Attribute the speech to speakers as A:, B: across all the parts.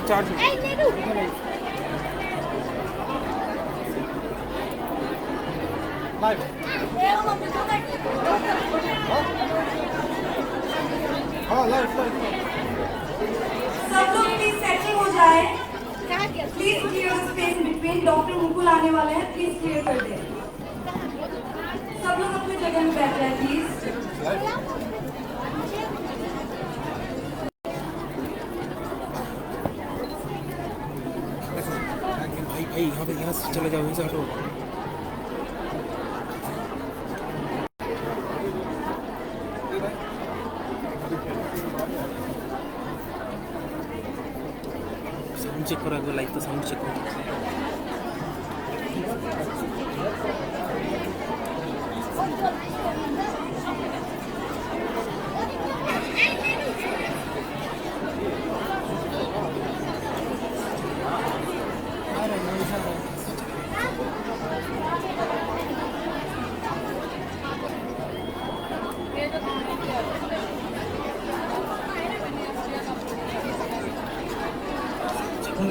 A: Charge live हाँ live
B: सब लोग प्लीज सेटिंग हो जाए। Please clear space between. Doctor Mukul आने वाले हैं, प्लीज क्लियर कर दें। सब लोग अपनी जगह में बैठ जाए प्लीज।
A: भाई यहाँ से चले जाओ, यहाँ से हटो। साउंड चेक करो, अगर लाइव का साउंड चेक करो।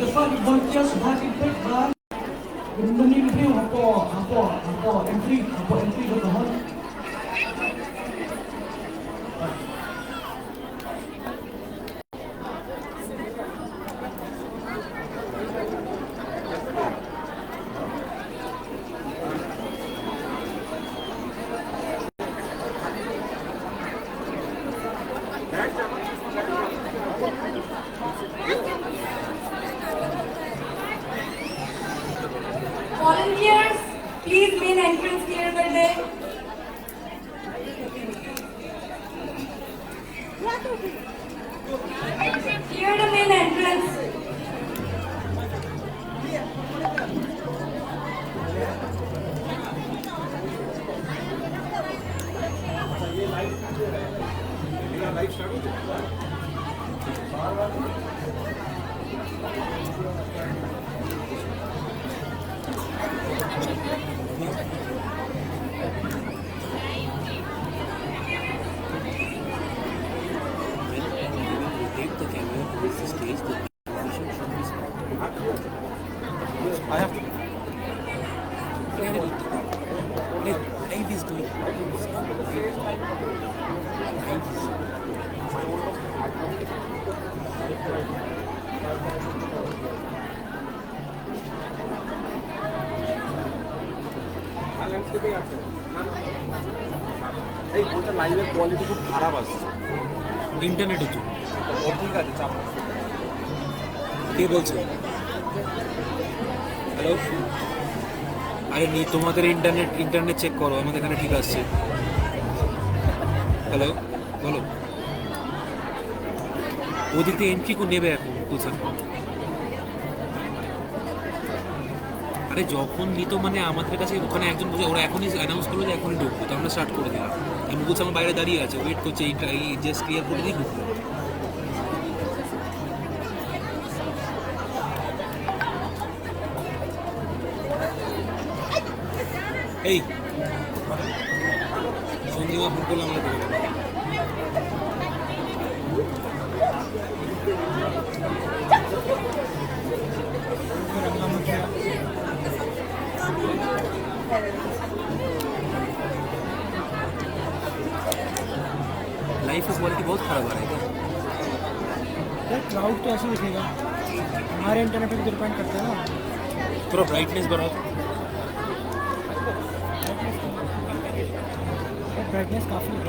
C: Depan volunteers sudah diperiksa. Kemudian review apa entry bertahan.
B: Volunteers, please main entrance clear कर दे। Clear the main entrance।
A: I have to. Live is going.
D: এই ওটা লাইভের কোয়ালিটি খুব খারাপ আছে
A: ইন্টারনেটের জন্য।
D: ঠিক আছে চাপ
A: কে বলছে? হ্যালো, আরে নি তোমাদের ইন্টারনেট চেক করো, আমাদের এখানে ঠিক আসছে। হ্যালো, বলো। ওদিক থেকে এন্ট্রি করে নেবে এখন কোথায়? আরে যখন নিত মানে আমাদের কাছে ওখানে একজন বসে, ওরা এখনই অ্যানাউন্স করলো যে এখনই ঢুকবো, তো আমরা স্টার্ট করে দিলাম। আমি মুকুল আমার বাইরে দাঁড়িয়ে আছে, ওয়েট করছে, এই জাস্ট ক্লিয়ার করে দিয়ে ঢুকবো। এই সঞ্জীবা ফোন করলে আমরা দেখে নেবো। लाइफ की क्वालिटी बहुत खराब आ रही है।
C: क्राउड तो ऐसे दिखेगा, हमारे इंटरनेट पे डिपेंड करते हैं ना।
A: थोड़ा ब्राइटनेस बढ़ाओ।
C: ब्राइटनेस काफ़ी है।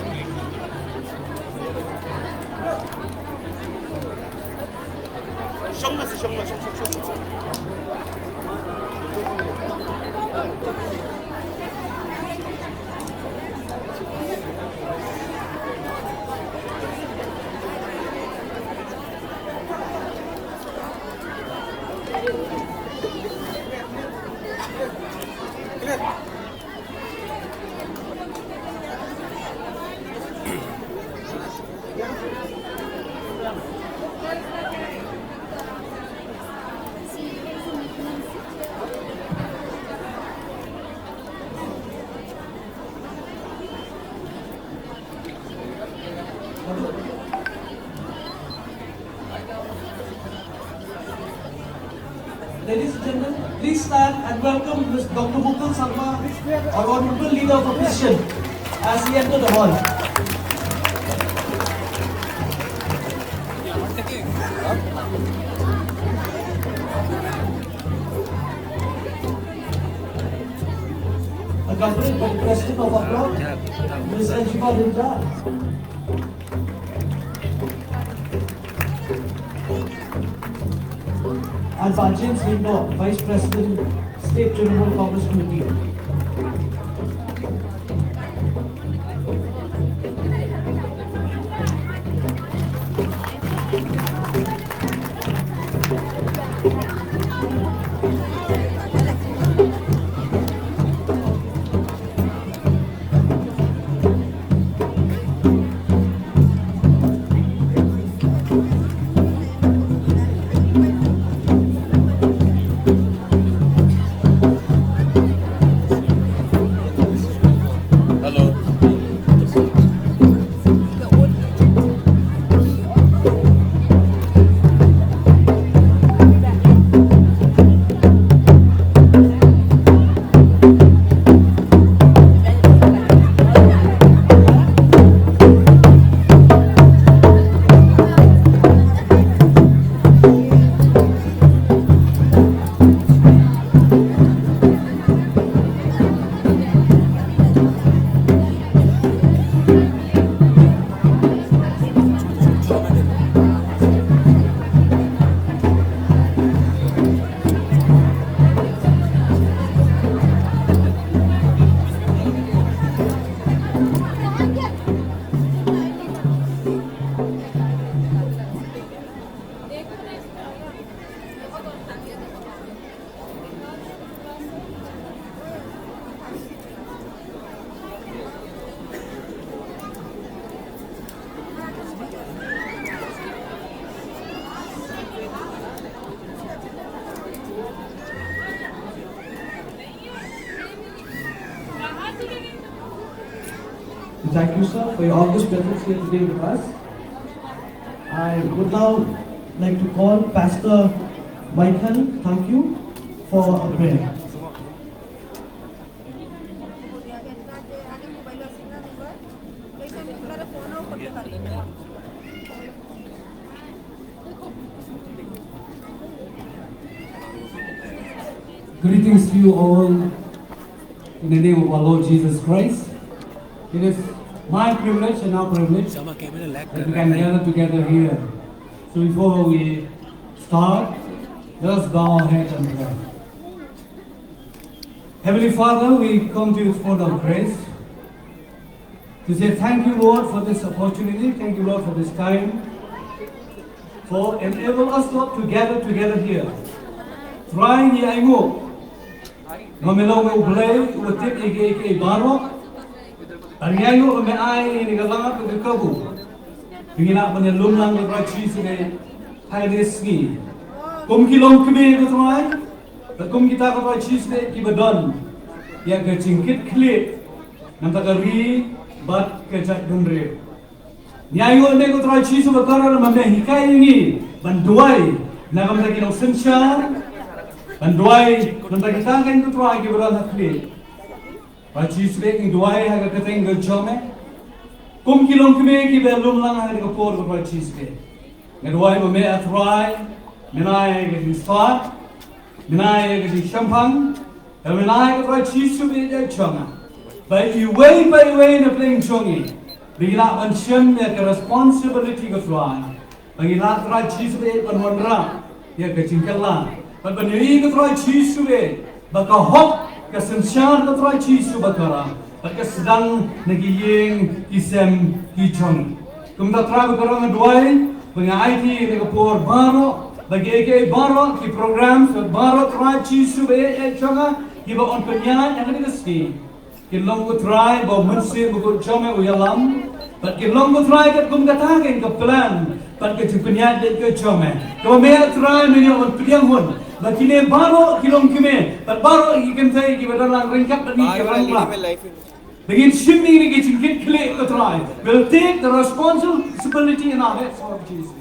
E: Ladies and gentlemen, please stand and welcome Ms. Dr. Mukul Sarma, our honorable leader of opposition, as he entered the hall. Accompanied by the President of Abroad, Ms. Anjipa Linda. And by James Lindor, Vice President, State General Congress Committee. Thank you, sir, for your august presence here today with us. I would now like to call Pastor Michael, thank you, for a prayer.
F: Greetings to you all in the name of our Lord Jesus Christ. It is my privilege and our privilege
A: sama camera lag
F: that we can gather together here. So before we start, let us bow our heads and pray. Heavenly Father, we come to your throne of grace to say thank you, Lord, for this opportunity. Thank you, Lord, for this time. For enable us, Lord, to gather together here. Trying the Aingo. Mamelo me ublay, utip ike baro. Ariayo me ai ni galanga ke kabu. Bingina panelum lang ke prachi sine haideski. Kum kilong kebe ke try. Kum kita ke prachi sine ki badan. Ya ke cingkit klit. Nampak kari bat ke cak dumre. Nyayo ne ke prachi sine bakara mame hikai ni banduai. Nakam lagi no sensyar. Banduai nampak kita kan ke try ke badan klit. Prachi sine duai haga keteng gajome. Kum kilong keme ki belum lang hari ko por ko prachi sine. Ngadwai mo me atrai, menai ke start, menai ke champagne, menai ke prachi sine de chonga. By way na playing chongi. Bigla anshem ya ke responsibility ko try. Bigla prachi sine panwandra ya ke cingkala. But when you try cheese sine, baka hop kesensyar ke try cheese bakara. Baka sedang nagiying isem kichong. Kung try bakara ngadwai, banga IT nagapor baro, bagi eke baro ki program so baro try cheese sube chonga, kiba on penyan yang ada ski. Kilong ko try ba munsir buku chome uyalam, but kilong ko try kat kum katagin ka plan, but ke penyan de ke chome. Kau me try menyo on penyang hun. Lakine baro kilong kime, but baro you can say ki badalang ringkat but ni kerangla. Begin shimming ni ki cingkit klik ko try. We'll take the responsibility in our heads for Jesus.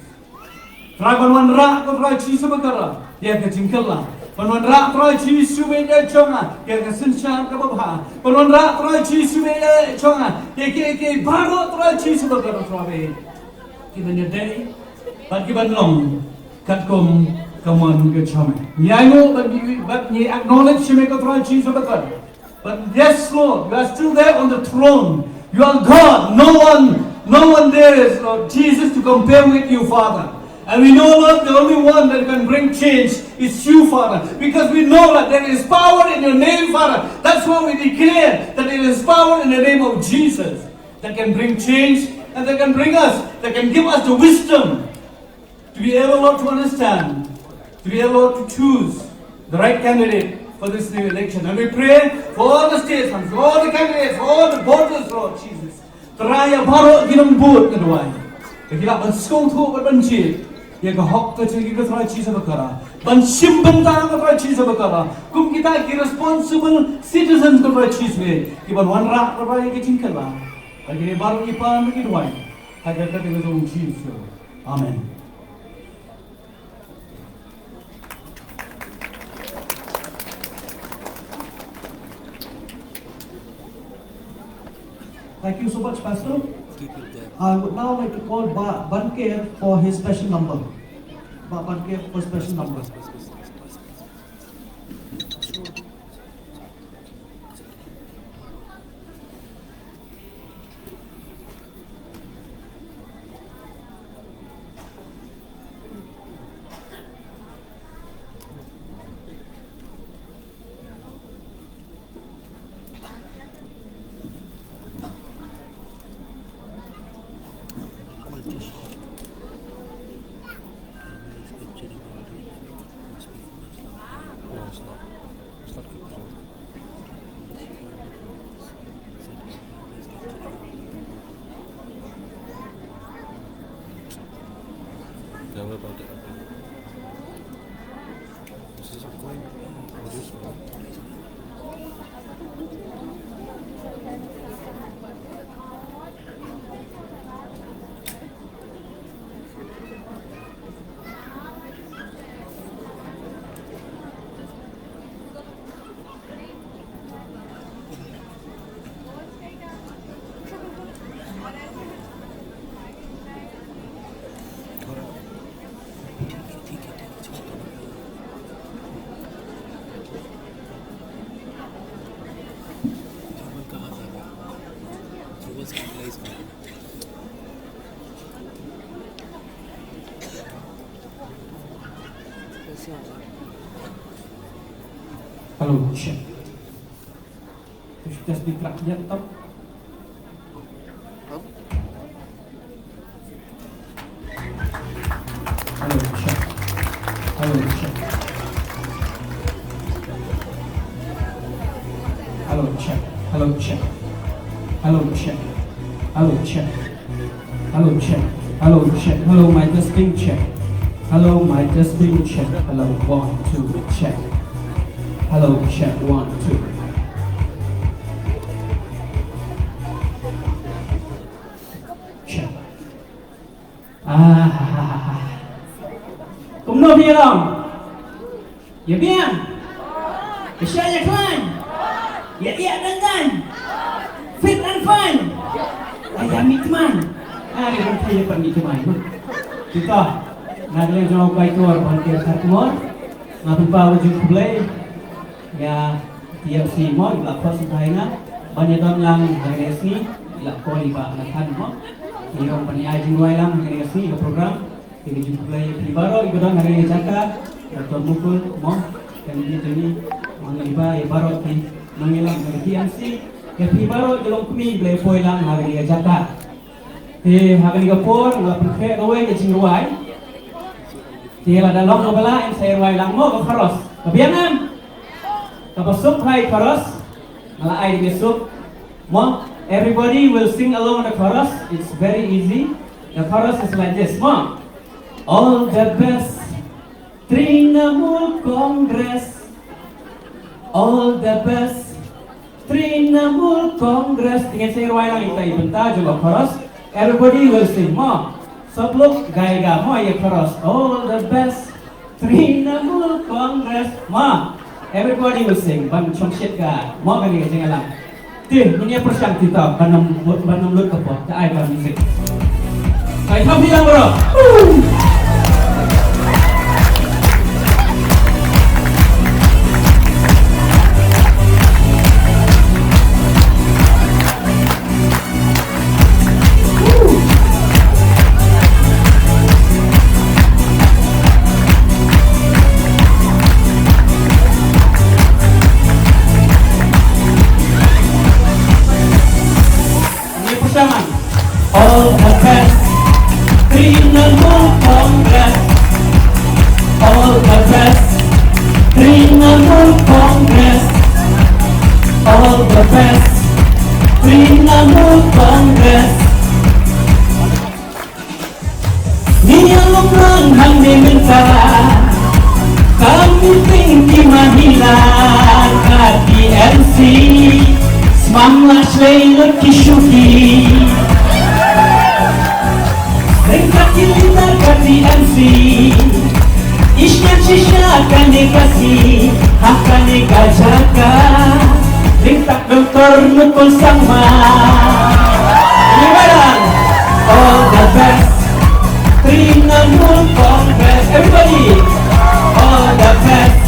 F: Try banwan ra ko try cheese bakara. Ya ke cingkala. Penon rak troi chi sube de chonga ke ka sin sham ka ba. Penon rak troi chi sube de chonga ke baro troi chi sube ka troi. Given your day, but given long, kat kom kaman ke chome. Nyango but ye acknowledge you make a troi chi sube ka. But yes, Lord, you are still there on the throne. You are God. No one there is, Lord Jesus, to compare with you, Father. And we know, Lord, the only one that can bring change is you, Father. Because we know that there is power in your name, Father. That's why we declare that there is power in the name of Jesus that can bring change and that can bring us, that can give us the wisdom to be able, Lord, to understand, to be able, Lord, to choose the right candidate for this new election. And we pray for all the states, for all the candidates, for all the voters, Lord Jesus. Teraya baro ginambut kedua. Kita berskong tu berbenci. Ya ke hak kecil kita teraya cisa berkara. Bensim bentang teraya cisa berkara. Kum kita responsible citizens teraya cisa. Kita wanra teraya kecingkal lah. Lagi baru ipan kedua. Agar kita dengan cisa. Amen.
E: Thank you so much, Pastor. I would now like to call Banker for his special number. Banker for special number.
A: Never about it. This is going this way.
F: Hello, check. Just be track yet, top. Hello, check. Hello, check. Hello, check. Hello, check. Hello, check. Hello, check. Hello, check. Hello, check. Hello, my testing check. Hello, my testing check. Hello, 1, 2, check. Hello, check. 1, 2. Check. Cũng nộp gì không? Dạ biết. Cái xe nhạc lên. Dạ dạ đơn giản. Fit and fun. Ayah mi teman. Ini kan saya pergi teman. Kita nak lihat jauh baik tu orang pakai satu. Nak bawa jumpa play. Ya tiap si mo ilak kau sintainya. Banyak orang lang hari ini ilak kau iba akan mo. Yang pani ajin dua lang hari ini program. Jadi jumpa play di baru iba orang hari ini cakap. Atau mukul mo. Dan ini mana iba baru di mengilang hari ini. Tapi baru dalam kami boleh poilang hari ini cakap. Hari ini kapur nggak pergi away ke Cingruai. Dia ada long ngebela yang saya ruai lang mo ke Karos. Kebiangan. Kapasuk hai Karos. Malah ai besok. Mo everybody will sing along the chorus. It's very easy. The chorus is like this. Mo. All the best. Trinamool Congress. All the best. Trinamool Congress. Dengan saya ruai lang kita ibenta juga chorus. Everybody will sing. Mo. Sebelum gaya mo ya chorus. All the best. Trinamool Congress. Ma, everybody will sing. Ban chong shit ka. Ma kani sing alam. Tin, punya persiang kita banam lut apa? Tak ada musik. Ay, kami lang bro. All the best, Trinamool Congress. All the best, Trinamool Congress. All the best, Trinamool Congress. Niya lumang hangni minta, kami tinggi mahilan at DMC. Semangat selalu kishuki. Ringkat kita ke DMC, Ishnya cisha kane kasih, hakane gajaka. Ringkat doktor nukul sama. Gimana? All the best, Trinamool Congress. Everybody, all the best,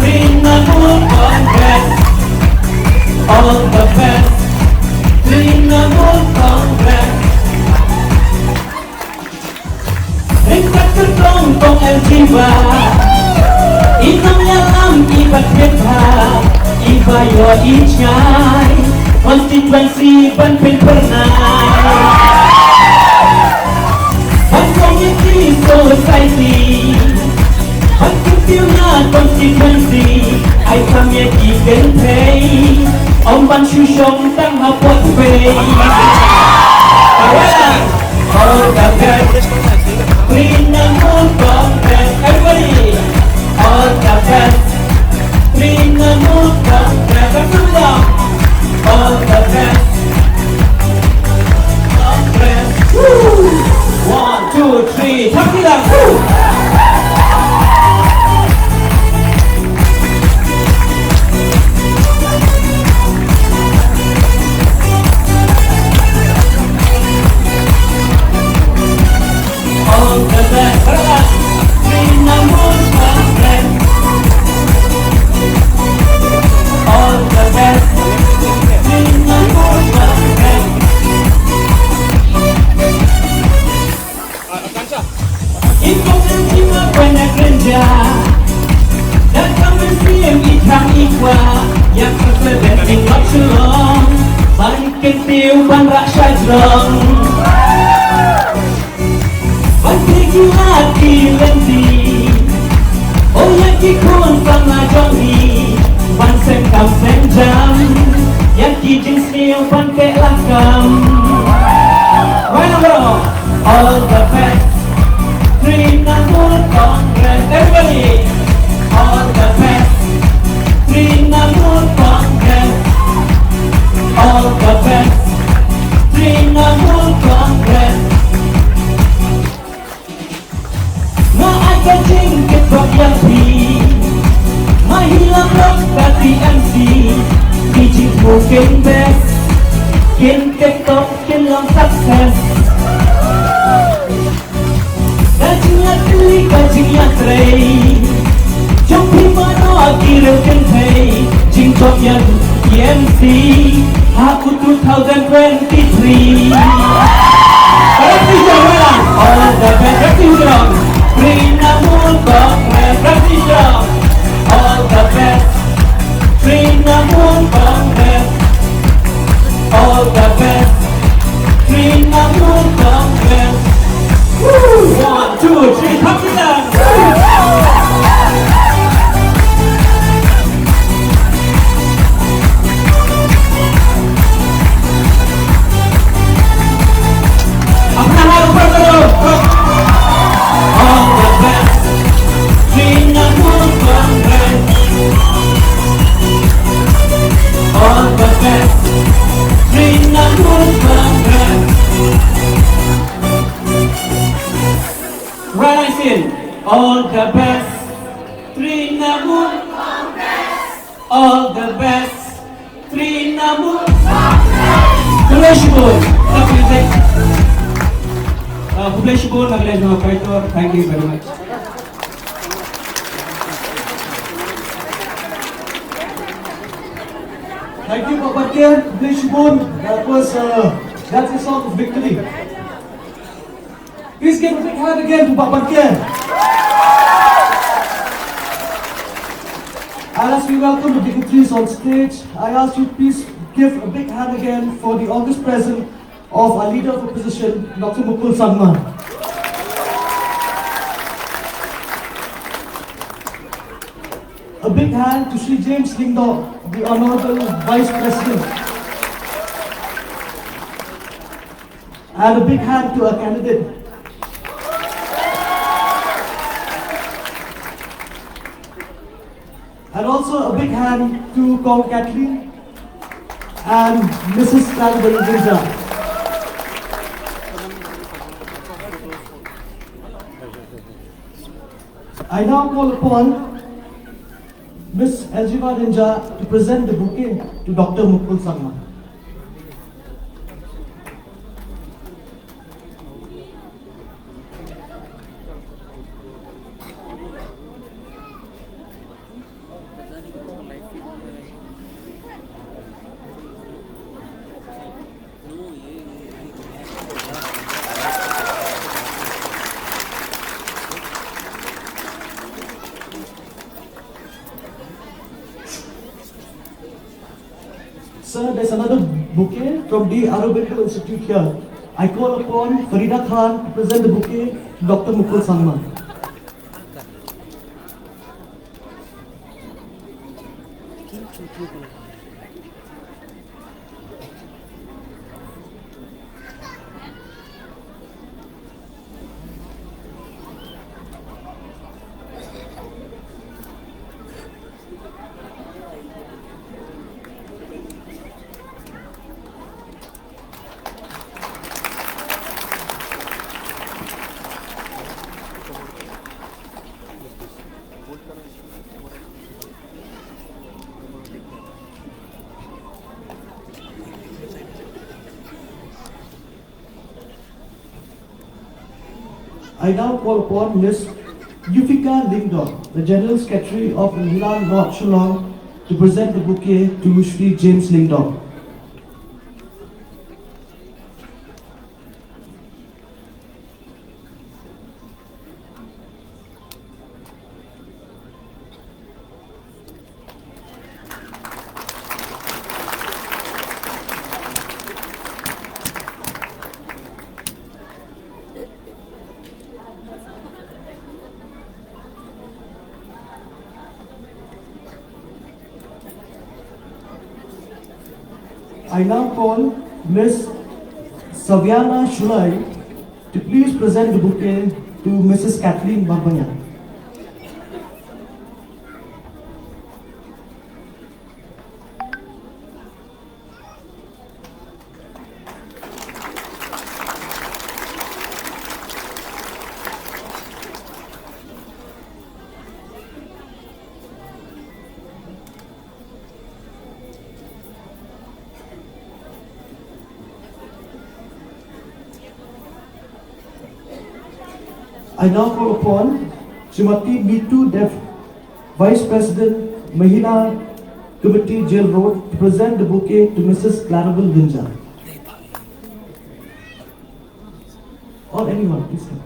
F: Trinamool Congress. All the best, Trinamool Congress. Ringkat tertong el jiwa, inam yalam ibat beta, iba yo ijai, konstituensi ban pen pernah. Ban community society, ban kecilnya konstituensi, ai kami ikan pay, om ban shusong tang hapot pay. All the best, Trinamool Congress. Everybody, all the best, Trinamool Congress. Everyone, all the best, Congress. Woo! 1, 2, 3, takbiran. Woo! All the best, Trinamool Congress. All the best, Trinamool Congress. Informasi banyak kerja dan kami siap ikan ikwa yang tersedia di Shilong, bangkit tiu ban raksa jrong. Bagi lagi lenti, oh yang kikun sama Johnny, ban sengkam senjam, yang kijing sniu ban kek lakam. Right bro, all the best, Trinamool Congress. Everybody, all the best, Trinamool Congress. All the best, Trinamool Congress. Kajing ketok yang pi, mahilang rock kati MC, bijik mungkin best, kin ketok kin long sukses. Kajingnya teli kajingnya tray, jompi mana kira kentai, jing job yang MC, aku 2023. Kasih jawaban, all the best, kasih dong. Trinamool Congress, kasih dong. All the best, Trinamool Congress. All the best, Trinamool Congress. 1, 2, 3, takbiran. Apa harus berterus? All the best, Trinamool Congress. All the best, Trinamool Congress. Right, I see it. All the best. Trinamool. All the best. Trinamool. Publishable. Publishable. Thank you very much. Thank you, Babarkar. Publishable. That's a song of victory. Please give a big hand again to Babarkar. And as we welcome the dignitaries on stage, I ask you please give a big hand again for the August present of our Leader of Opposition, Dr. Mukul Sangma. A big hand to Sri James Lingdor, the Honorable Vice President. And a big hand to our candidate. And also a big hand to Kong Kathleen and Mrs. Kalbal Ginza. I now call upon Ms. Aljiva Ninja to present the bouquet to Dr. Mukul Sangma. Sir, there's another bouquet from the Aurobindo Institute here. I call upon Farida Khan to present the bouquet to Dr. Mukul Sangma. I now call upon Ms. Yufika Lingdor, the General Secretary of Milan North Shilong, to present the bouquet to Sri James Lingdor. I now call Ms. Savyana Shulai to please present the bouquet to Mrs. Kathleen Barbanya. I now call upon Srimati Meetu Dev, Vice President, Mahila Committee, Jail Road, to present the bouquet to Mrs. Clarabel Ginja. Or anyone, please come.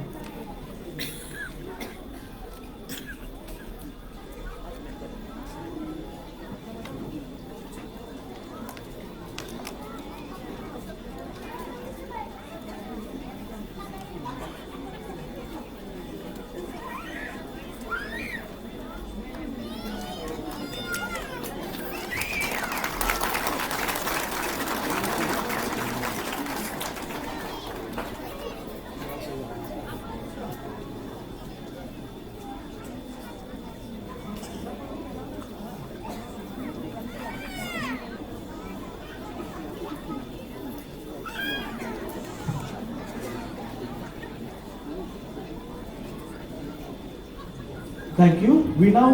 E: Thank you. We now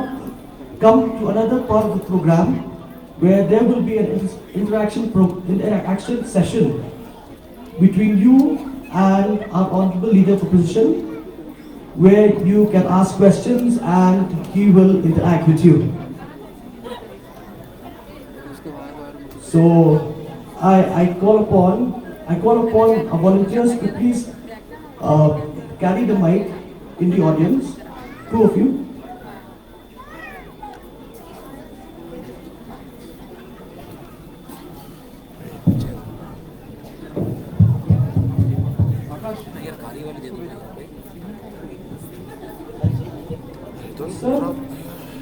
E: come to another part of the program where there will be an interaction session between you and our honorable leader of opposition, where you can ask questions and he will interact with you. So I call upon our volunteers to please carry the mic in the audience. Two of you.
A: यार गाड़ी वाले दे दो ना भाई।
E: Sir,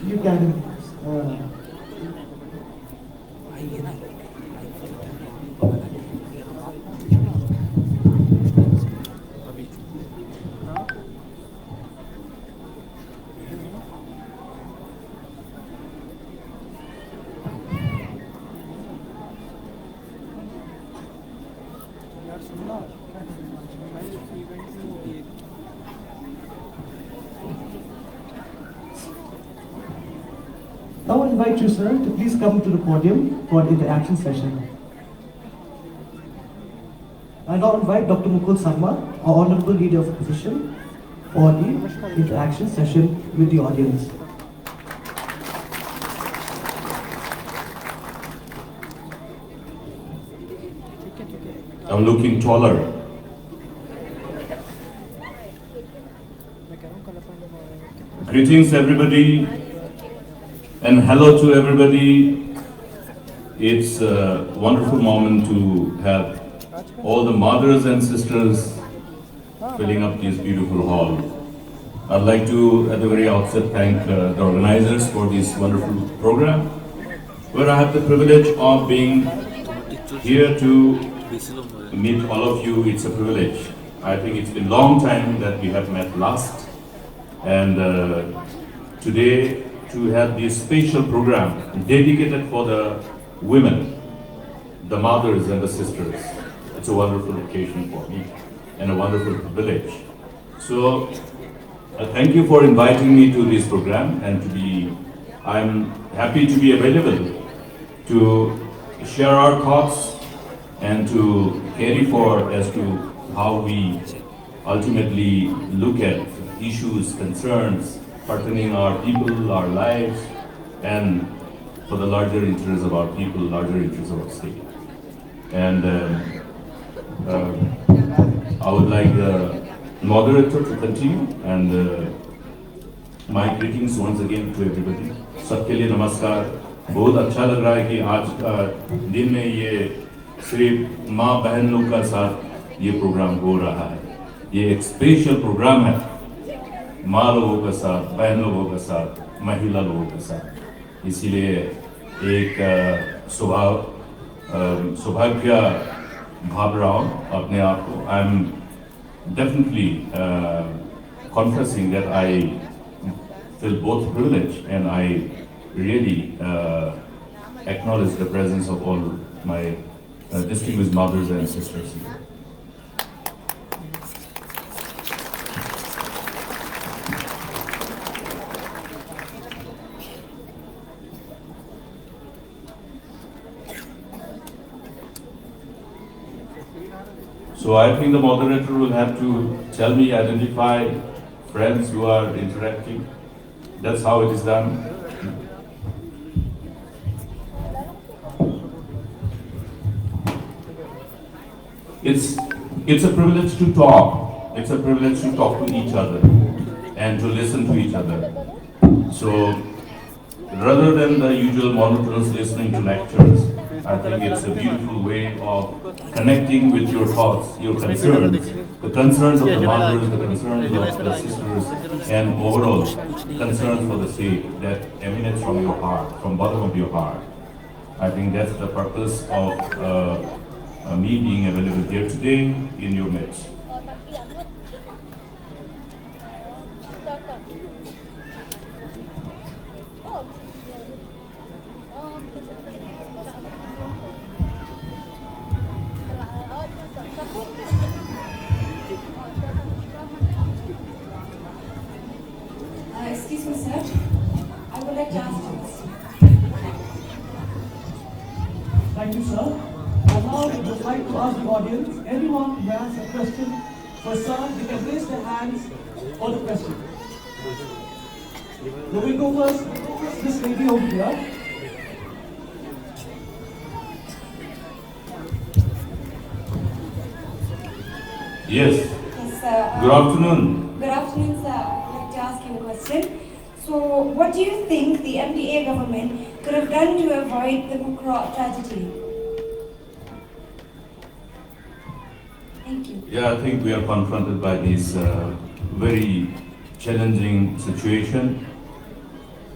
E: you can.
A: आइए ना।
C: यार सुनना
E: Now I invite you, sir, to please come to the podium for the interaction session. I now invite Dr. Mukul Sarma, our Honorable Leader of Opposition, for the interaction session with the audience.
G: I'm looking taller.
C: मैं कह रहा हूँ कल अपन
G: Greetings, everybody, and hello to everybody. It's a wonderful moment to have all the mothers and sisters filling up this beautiful hall. I'd like to, at the very outset, thank the organizers for this wonderful program, where I have the privilege of being here to meet all of you. It's a privilege. I think it's been a long time that we have met last, and today to have this special program dedicated for the women, the mothers and the sisters. It's a wonderful occasion for me and a wonderful privilege. So thank you for inviting me to this program, and I'm happy to be available to share our thoughts and to carry forward as to how we ultimately look at issues, concerns pertaining our people, our lives, and for the larger interests of our people, larger interests of our state. And I would like the moderator to continue, and my greetings once again to everybody. सबके लिए नमस्कार। बहुत अच्छा लग रहा है कि आज का दिन में ये सिर्फ माँ बहन लोग का साथ ये प्रोग्राम हो रहा है। ये एक स्पेशल प्रोग्राम है माँ लोगों के साथ, बहन लोगों के साथ, महिला लोगों के साथ। इसीलिए एक सौभाग्य भाव रहा हूँ अपने आप को। I am definitely confessing that I feel both privileged, and I really acknowledge the presence of all my distinguished mothers and sisters here. So I think the moderator will have to tell me, identify friends who are interacting. That's how it is done. It's a privilege to talk. It's a privilege to talk to each other and to listen to each other. So rather than the usual monotonous listening to lectures, I think it's a beautiful way of connecting with your thoughts, your concerns, the concerns of the mothers, the concerns of the sisters, and overall concerns for the state that emanates from your heart, from bottom of your heart. I think that's the purpose of me being available here today in your midst.
B: Excuse me, sir. I would like to ask you this.
E: Thank you, sir. And now I would like to ask the audience, anyone who has a question for sir, they can raise their hands for the question. So we go first, this lady over here.
G: Yes.
B: Yes, sir.
G: Good afternoon.
B: Good afternoon, sir. I would like to ask you a question. So, what do you think the MDA government could have done to avoid the Mukra tragedy? Thank you.
G: Yeah, I think we are confronted by this very challenging situation.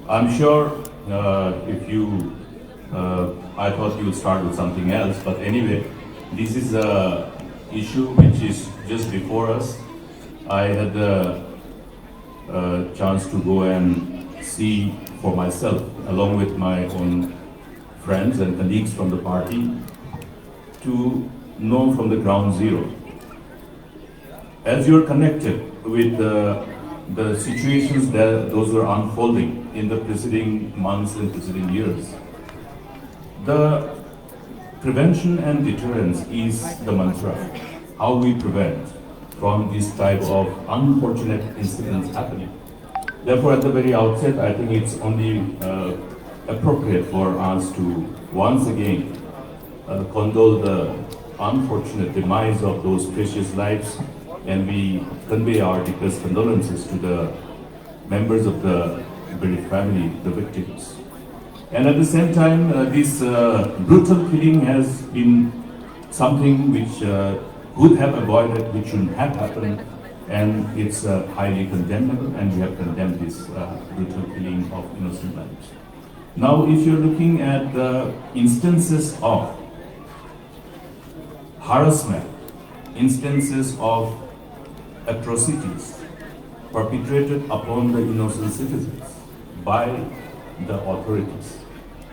G: I'm sure if you, I thought you would start with something else, but anyway, this is a issue which is just before us. I had the chance to go and see for myself, along with my own friends and colleagues from the party, to know from the ground zero. As you're connected with the situations that those were unfolding in the preceding months and preceding years, the prevention and deterrence is the mantra. How we prevent from this type of unfortunate incidents happening. Therefore, at the very outset, I think it's only appropriate for us to once again condole the unfortunate demise of those precious lives, and we convey our deepest condolences to the members of the bereaved family, the victims. And at the same time, this brutal killing has been something which would have avoided, which shouldn't have happened, and it's highly condemnable, and we have condemned this brutal killing of innocent lives. Now, if you're looking at the instances of harassment, instances of atrocities perpetrated upon the innocent citizens by the authorities.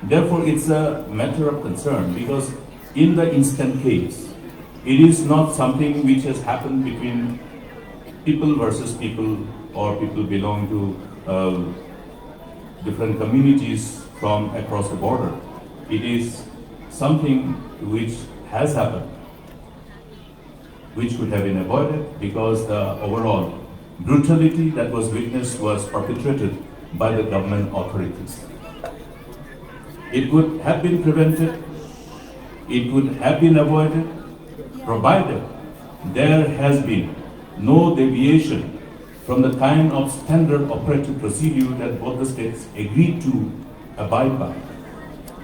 G: Therefore, it's a matter of concern, because in the instant case, it is not something which has happened between people versus people, or people belong to different communities from across the border. It is something which has happened, which could have been avoided, because the overall brutality that was witnessed was perpetrated by the government authorities. It could have been prevented, it could have been avoided, provided there has been no deviation from the kind of standard operative procedure that both the states agreed to abide by.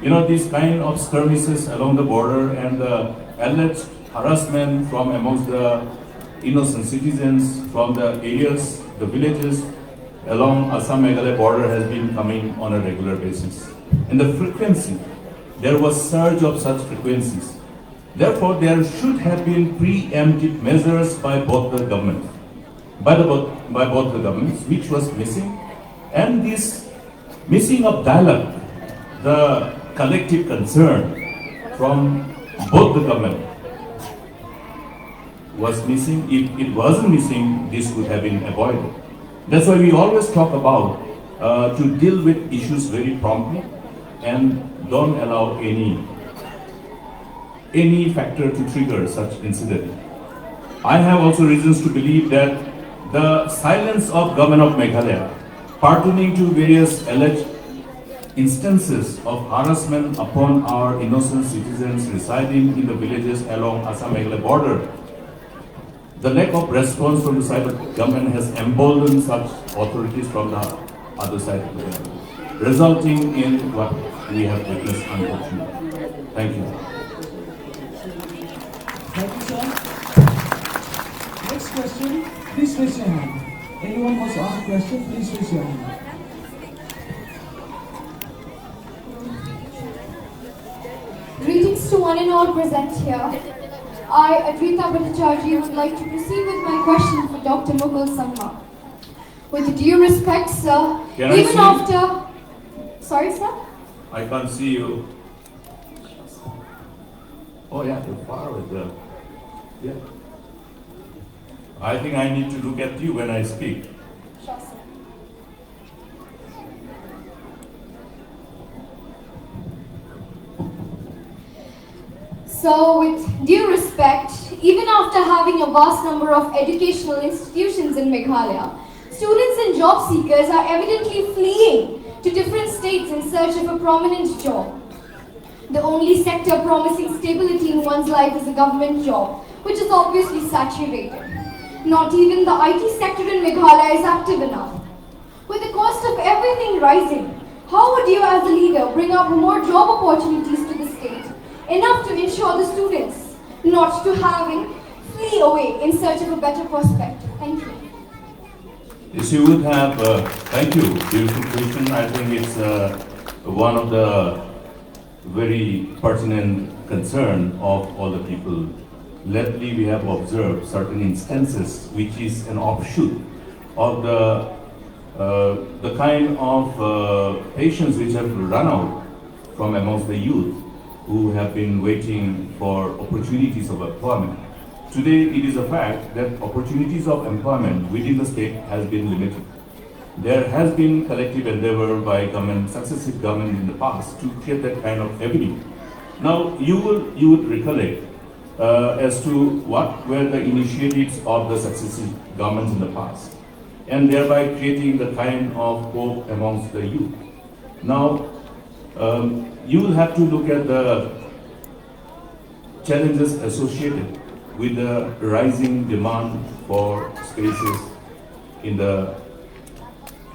G: You know, these kind of skirmishes along the border and the alleged harassment from amongst the innocent citizens from the areas, the villages along Assam-Meghalaya border has been coming on a regular basis. And the frequency, there was surge of such frequencies. Therefore, there should have been preemptive measures by both the governments, by both the governments, which was missing. And this missing of dialogue, the collective concern from both the government was missing. If it wasn't missing, this would have been avoided. That's why we always talk about to deal with issues very promptly and don't allow any factor to trigger such incident. I have also reasons to believe that the silence of government of Meghalaya pertaining to various alleged instances of harassment upon our innocent citizens residing in the villages along Assam-Meghalaya border, the lack of response from the side of government has emboldened such authorities from the other side of the government, resulting in what we have witnessed, unfortunately. Thank you.
E: Thank you, sir. Next question, please raise your hand. Anyone wants to ask a question, please raise your hand.
H: Greetings to one and all present here. I, Adrita Bhattacharjee, would like to proceed with my question for Dr. Mukul Sangma. With due respect, sir,
G: Can I
H: even
G: see?
H: after... Sorry, sir?
G: I can't see you. Oh yeah, you're far with the... Yeah. I think I need to look at you when I speak.
H: Sure, sir. So, with due respect, even after having a vast number of educational institutions in Meghalaya, students and job seekers are evidently fleeing to different states in search of a prominent job. The only sector promising stability in one's life is a government job, which is obviously saturated. Not even the IT sector in Meghalaya is active enough. With the cost of everything rising, how would you as a leader bring up more job opportunities to the state, enough to ensure the students not to having flee away in search of a better prospect? Thank you.
G: Yes, you would have, thank you, beautiful question. I think it's one of the very pertinent concern of all the people. Lately, we have observed certain instances which is an offshoot of the kind of patients which have run out from amongst the youth who have been waiting for opportunities of employment. Today, it is a fact that opportunities of employment within the state has been limited. There has been collective endeavor by government, successive government in the past to create that kind of avenue. Now, you would recollect as to what were the initiatives of the successive governments in the past, and thereby creating the kind of hope amongst the youth. Now, you will have to look at the challenges associated with the rising demand for spaces in the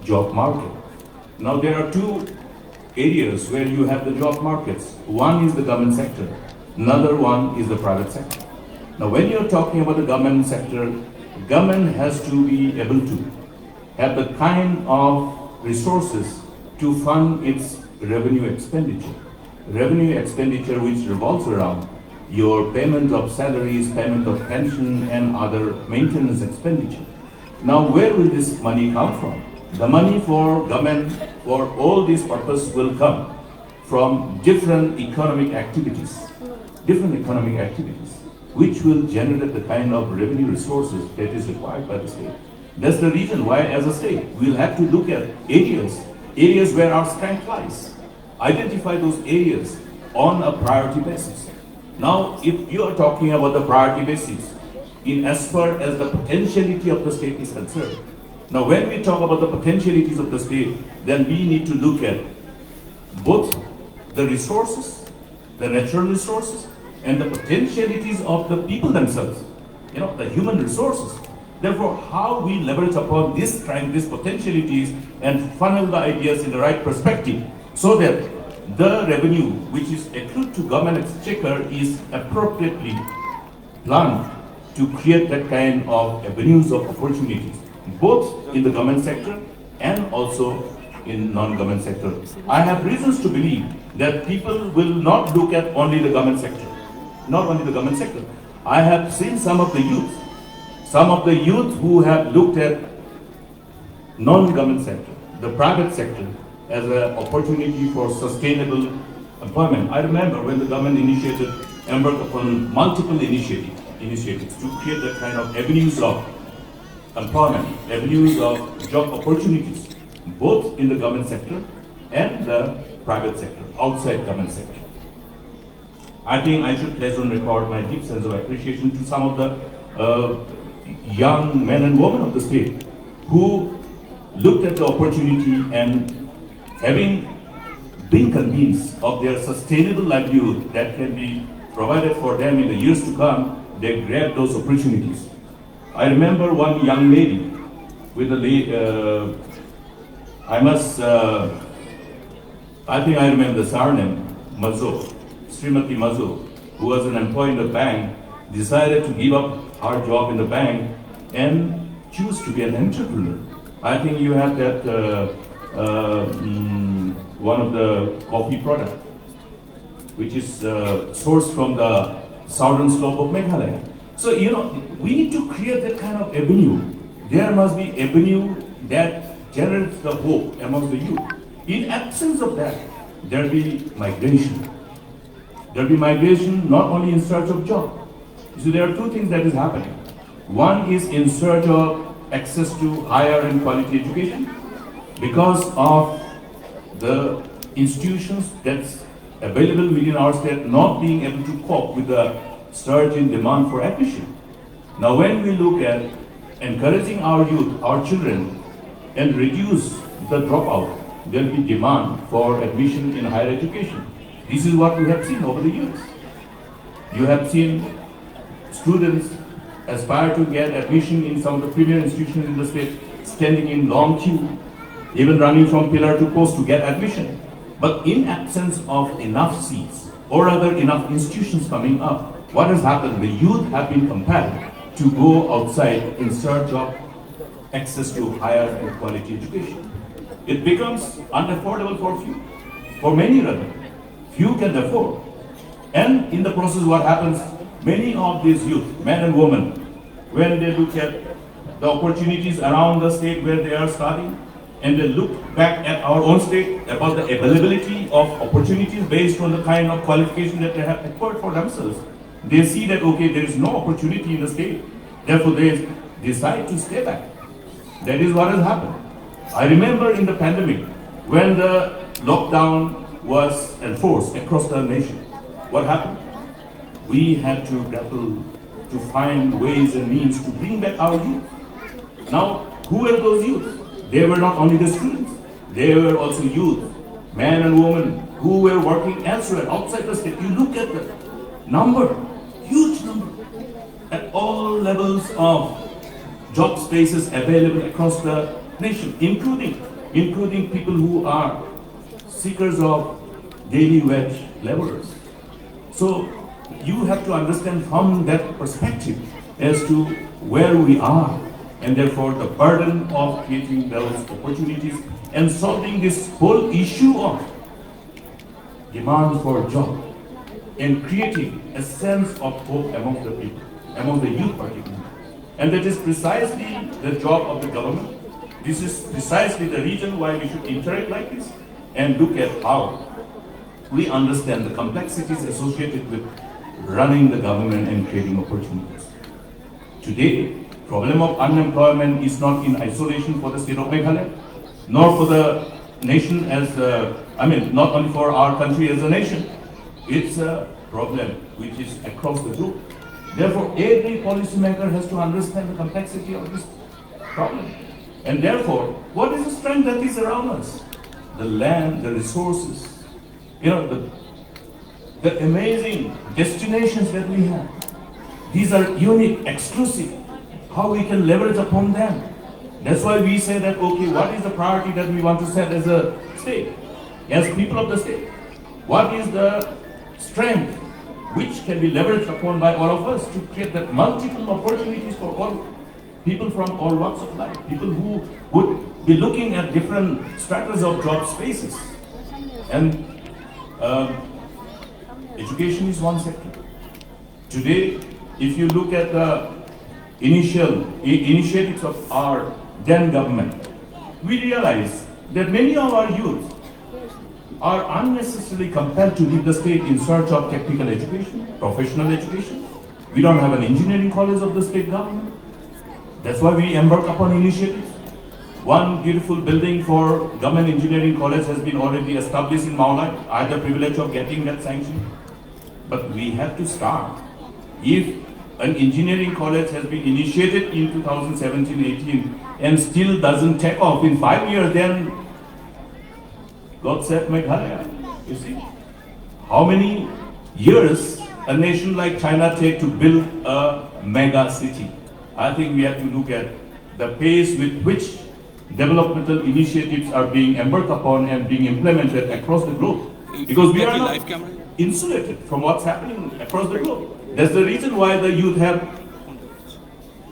G: job market. Now, there are two areas where you have the job markets. One is the government sector, another one is the private sector. Now, when you're talking about the government sector, government has to be able to have the kind of resources to fund its revenue expenditure. Revenue expenditure which revolves around your payment of salaries, payment of pension and other maintenance expenditure. Now, where will this money come from? The money for government for all these purposes will come from different economic activities, which will generate the kind of revenue resources that is required by the state. That's the reason why, as a state, we'll have to look at areas where our strength lies, identify those areas on a priority basis. Now, if you are talking about the priority basis, in as far as the potentiality of the state is concerned, now when we talk about the potentialities of the state, then we need to look at both the resources, the natural resources, and the potentialities of the people themselves, the human resources. Therefore, how we leverage upon these potentialities and funnel the ideas in the right perspective so that the revenue which is accrued to government exchequer is appropriately planned to create that kind of avenues of opportunities, both in the government sector and also in non-government sector. I have reasons to believe that people will not look at only the government sector, not only the government sector. I have seen some of the youth who have looked at non-government sector, the private sector, as an opportunity for sustainable employment. I remember when the government embarked upon multiple initiatives to create that kind of avenues of employment, avenues of job opportunities, both in the government sector and the private sector, outside government sector. I think I should place on record my deep sense of appreciation to some of the young men and women of the state who looked at the opportunity and, having been convinced of their sustainable livelihood that can be provided for them in the years to come, they grabbed those opportunities. I remember one young lady with I think I remember the surname, Mazo, Srimati Mazo, who was an employee in the bank, decided to give up her job in the bank and choose to be an entrepreneur. I think you have that one of the coffee product, which is sourced from the southern slope of Meghalaya. So, we need to create that kind of avenue. There must be avenue that generates the hope amongst the youth. In absence of that, there will be migration. There will be migration not only in search of job. So there are two things that is happening. One is in search of access to higher and quality education because of the institutions that's available within our state not being able to cope with the surge in demand for admission. Now, when we look at encouraging our youth, our children, and reduce the dropout, there will be demand for admission in higher education. This is what we have seen over the years. You have seen students aspire to get admission in some of the premier institutions in the state, standing in long queue, even running from pillar to post to get admission. But in absence of enough seats, or rather enough institutions coming up, what has happened? The youth have been compelled to go outside in search of access to higher and quality education. It becomes unaffordable for few, for many rather. Few can afford. And in the process, what happens? Many of these youth, men and women, when they look at the opportunities around the state where they are studying, and they look back at our own state about the availability of opportunities based on the kind of qualification that they have acquired for themselves, they see that, okay, there is no opportunity in the state. Therefore, they decide to stay back. That is what has happened. I remember in the pandemic, when the lockdown was enforced across the nation, what happened? We had to grapple to find ways and means to bring back our youth. Now, who were those youth? They were not only the students, they were also youth, men and women who were working elsewhere, outside the state. You look at the number, huge number, at all levels of job spaces available across the nation, including people who are seekers of daily wage laborers. So you have to understand from that perspective as to where we are, and therefore the burden of creating those opportunities and solving this whole issue of demand for job and creating a sense of hope among the people, among the youth particularly. And that is precisely the job of the government. This is precisely the reason why we should interact like this and look at how we understand the complexities associated with running the government and creating opportunities. Today, problem of unemployment is not in isolation for the state of Meghalaya, nor for the nation as, not only for our country as a nation. It's a problem which is across the globe. Therefore, every policymaker has to understand the complexity of this problem. And therefore, what is the strength that is around us? The land, the resources, the amazing destinations that we have. These are unique, exclusive. How we can leverage upon them. That's why we say that, okay, what is the priority that we want to set as a state, as people of the state? What is the strength which can be leveraged upon by all of us to create that multiple opportunities for all people from all walks of life, people who would be looking at different stratas of job spaces. And education is one sector. Today, if you look at the initiatives of our then government, we realize that many of our youth are unnecessarily compelled to leave the state in search of technical education, professional education. We don't have an engineering college of the state government. That's why we embark upon initiatives. One beautiful building for government engineering college has been already established in Maulai. I had the privilege of getting that sanction. But we have to start. If an engineering college has been initiated in 2017-18 and still doesn't take off in 5 years, then God save Meghalaya. You see, how many years a nation like China take to build a mega city? I think we have to look at the pace with which developmental initiatives are being embarked upon and being implemented across the globe. Because we are not insulated from what's happening across the globe. That's the reason why the youth have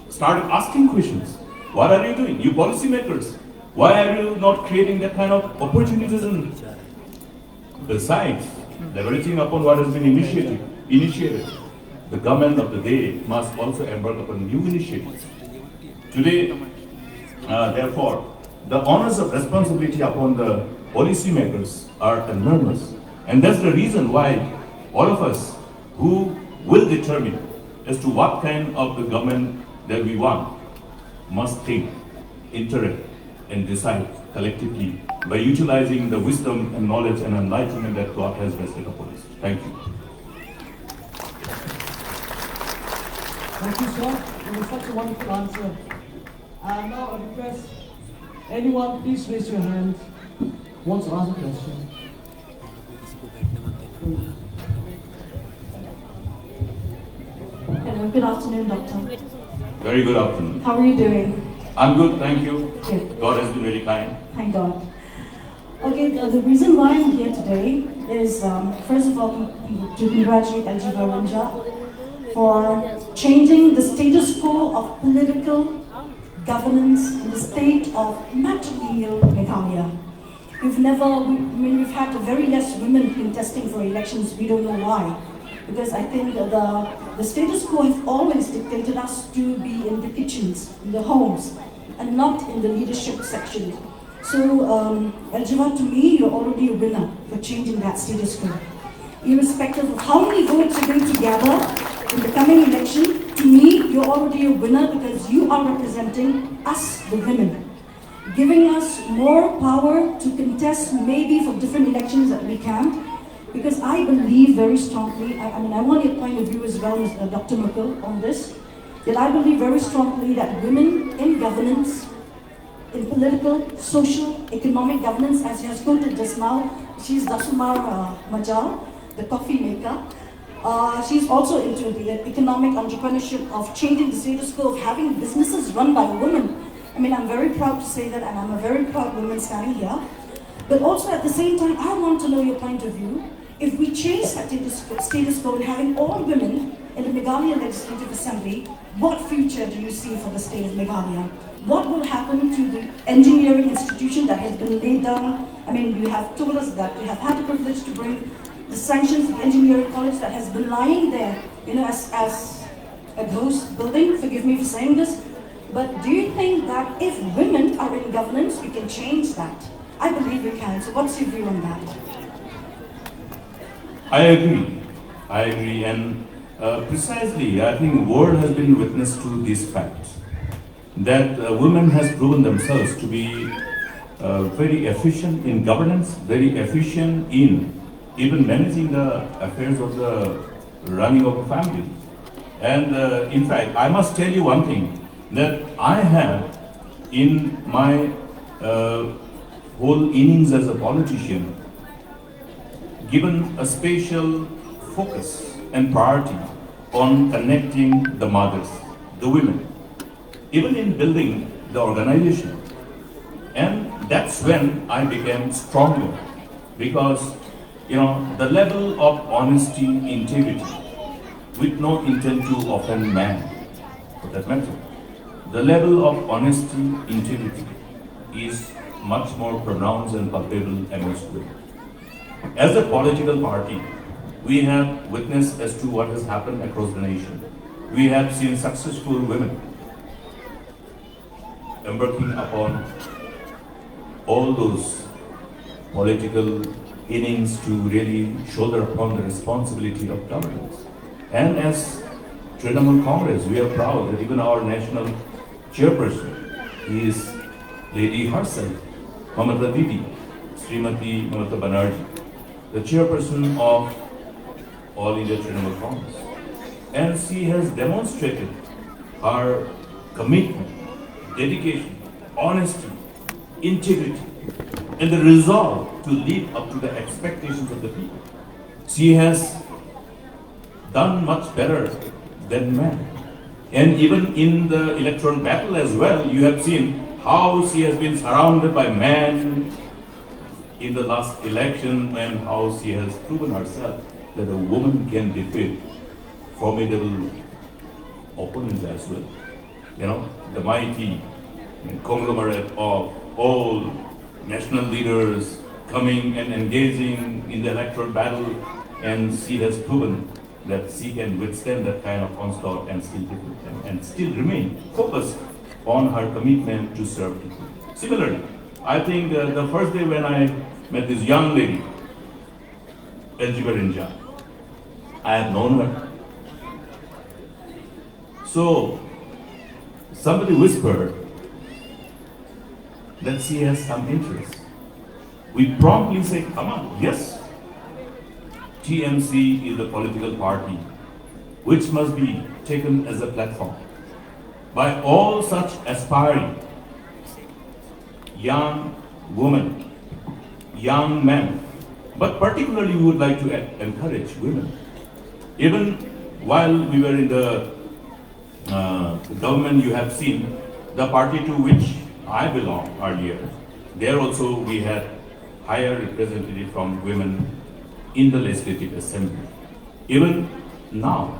G: started asking questions. What are you doing? You policymakers, why are you not creating that kind of opportunities? And besides, leveraging upon what has been initiated, the government of the day must also embark upon new initiatives. Today, therefore, the onus of responsibility upon the policymakers are enormous. And that's the reason why all of us who will determine as to what kind of the government that we want must think, interact, and decide collectively by utilizing the wisdom and knowledge and enlightenment that God has vested upon us. Thank you.
E: Thank you, sir. It was such a wonderful answer. And now I request anyone, please raise your hand, wants to ask a question.
B: Hello, good afternoon, Doctor.
G: Very good afternoon.
B: How are you doing?
G: I'm good, thank you.
B: Good.
G: God has been very kind.
B: Thank God. Okay, the reason why I'm here today is, first of all, to congratulate LG Varunja for changing the status quo of political governance in the state of matrilineal Meghalaya. We've had very less women contesting for elections, we don't know why. Because I think the status quo has always dictated us to be in the kitchens, in the homes, and not in the leadership section. So, Aljiva, to me, you're already a winner for changing that status quo. Irrespective of how many votes you're going to gather in the coming election, to me, you're already a winner because you are representing us, the women. Giving us more power to contest maybe for different elections that we can. Because I believe very strongly, I want your point of view as well, Dr. Mukul, on this, that I believe very strongly that women in governance, in political, social, economic governance, as she has quoted just now, she's Dasumar Majal, the coffee maker. She's also into the economic entrepreneurship of changing the status quo of having businesses run by women. I mean, I'm very proud to say that, and I'm a very proud woman standing here. But also at the same time, I want to know your point of view. If we change that status quo and having all women in the Meghalaya Legislative Assembly, what future do you see for the state of Meghalaya? What will happen to the engineering institution that has been laid down? I mean, you have told us that you have had the privilege to bring the sanctions of the engineering college that has been lying there, as a ghost building. Forgive me for saying this. But do you think that if women are in governance, we can change that? I believe we can. So what's your view on that?
G: I agree, and precisely, I think world has been witness to this fact, that women has proven themselves to be very efficient in governance, very efficient in even managing the affairs of the running of a family. And in fact, I must tell you one thing, that I have in my whole innings as a politician given a special focus and priority on connecting the mothers, the women, even in building the organization. And that's when I became stronger, because the level of honesty, integrity, with no intent to offend man, for that matter, the level of honesty, integrity is much more pronounced and palpable amongst women. As a political party, we have witnessed as to what has happened across the nation. We have seen successful women embarking upon all those political innings to really shoulder upon the responsibility of governance. And as Trinamool Congress, we are proud that even our national chairperson is lady herself, Mamata Didi, Srimati Mamata Banerjee, the chairperson of All India Trinamool Congress. And she has demonstrated her commitment, dedication, honesty, integrity, and the resolve to live up to the expectations of the people. She has done much better than men. And even in the electoral battle as well, you have seen how she has been surrounded by men in the last election, and how she has proven herself that a woman can defeat formidable opponents as well. The mighty conglomerate of all national leaders coming and engaging in the electoral battle, and she has proven that she can withstand that kind of onslaught and still defeat them, and still remain focused on her commitment to serve people. Similarly, I think the first day when I met this young lady, LG Varunja, I have known her. So, somebody whispered that she has some interest, we promptly say, come on, yes, TMC is a political party which must be taken as a platform by all such aspiring young women, young men, but particularly we would like to encourage women. Even while we were in the government, you have seen the party to which I belong earlier. There also we had higher representative from women in the Legislative Assembly. Even now,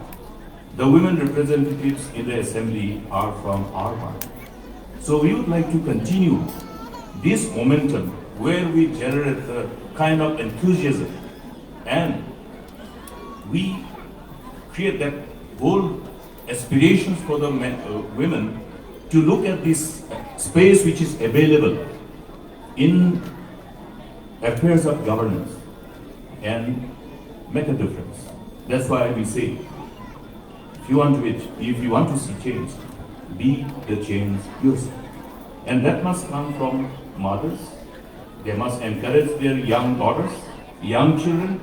G: the women representatives in the Assembly are from our party. So we would like to continue this momentum where we generate a kind of enthusiasm and we create that whole aspirations for the women to look at this space which is available in affairs of governance and make a difference. That's why we say, if you want to see change, be the change yourself. And that must come from mothers. They must encourage their young daughters, young children.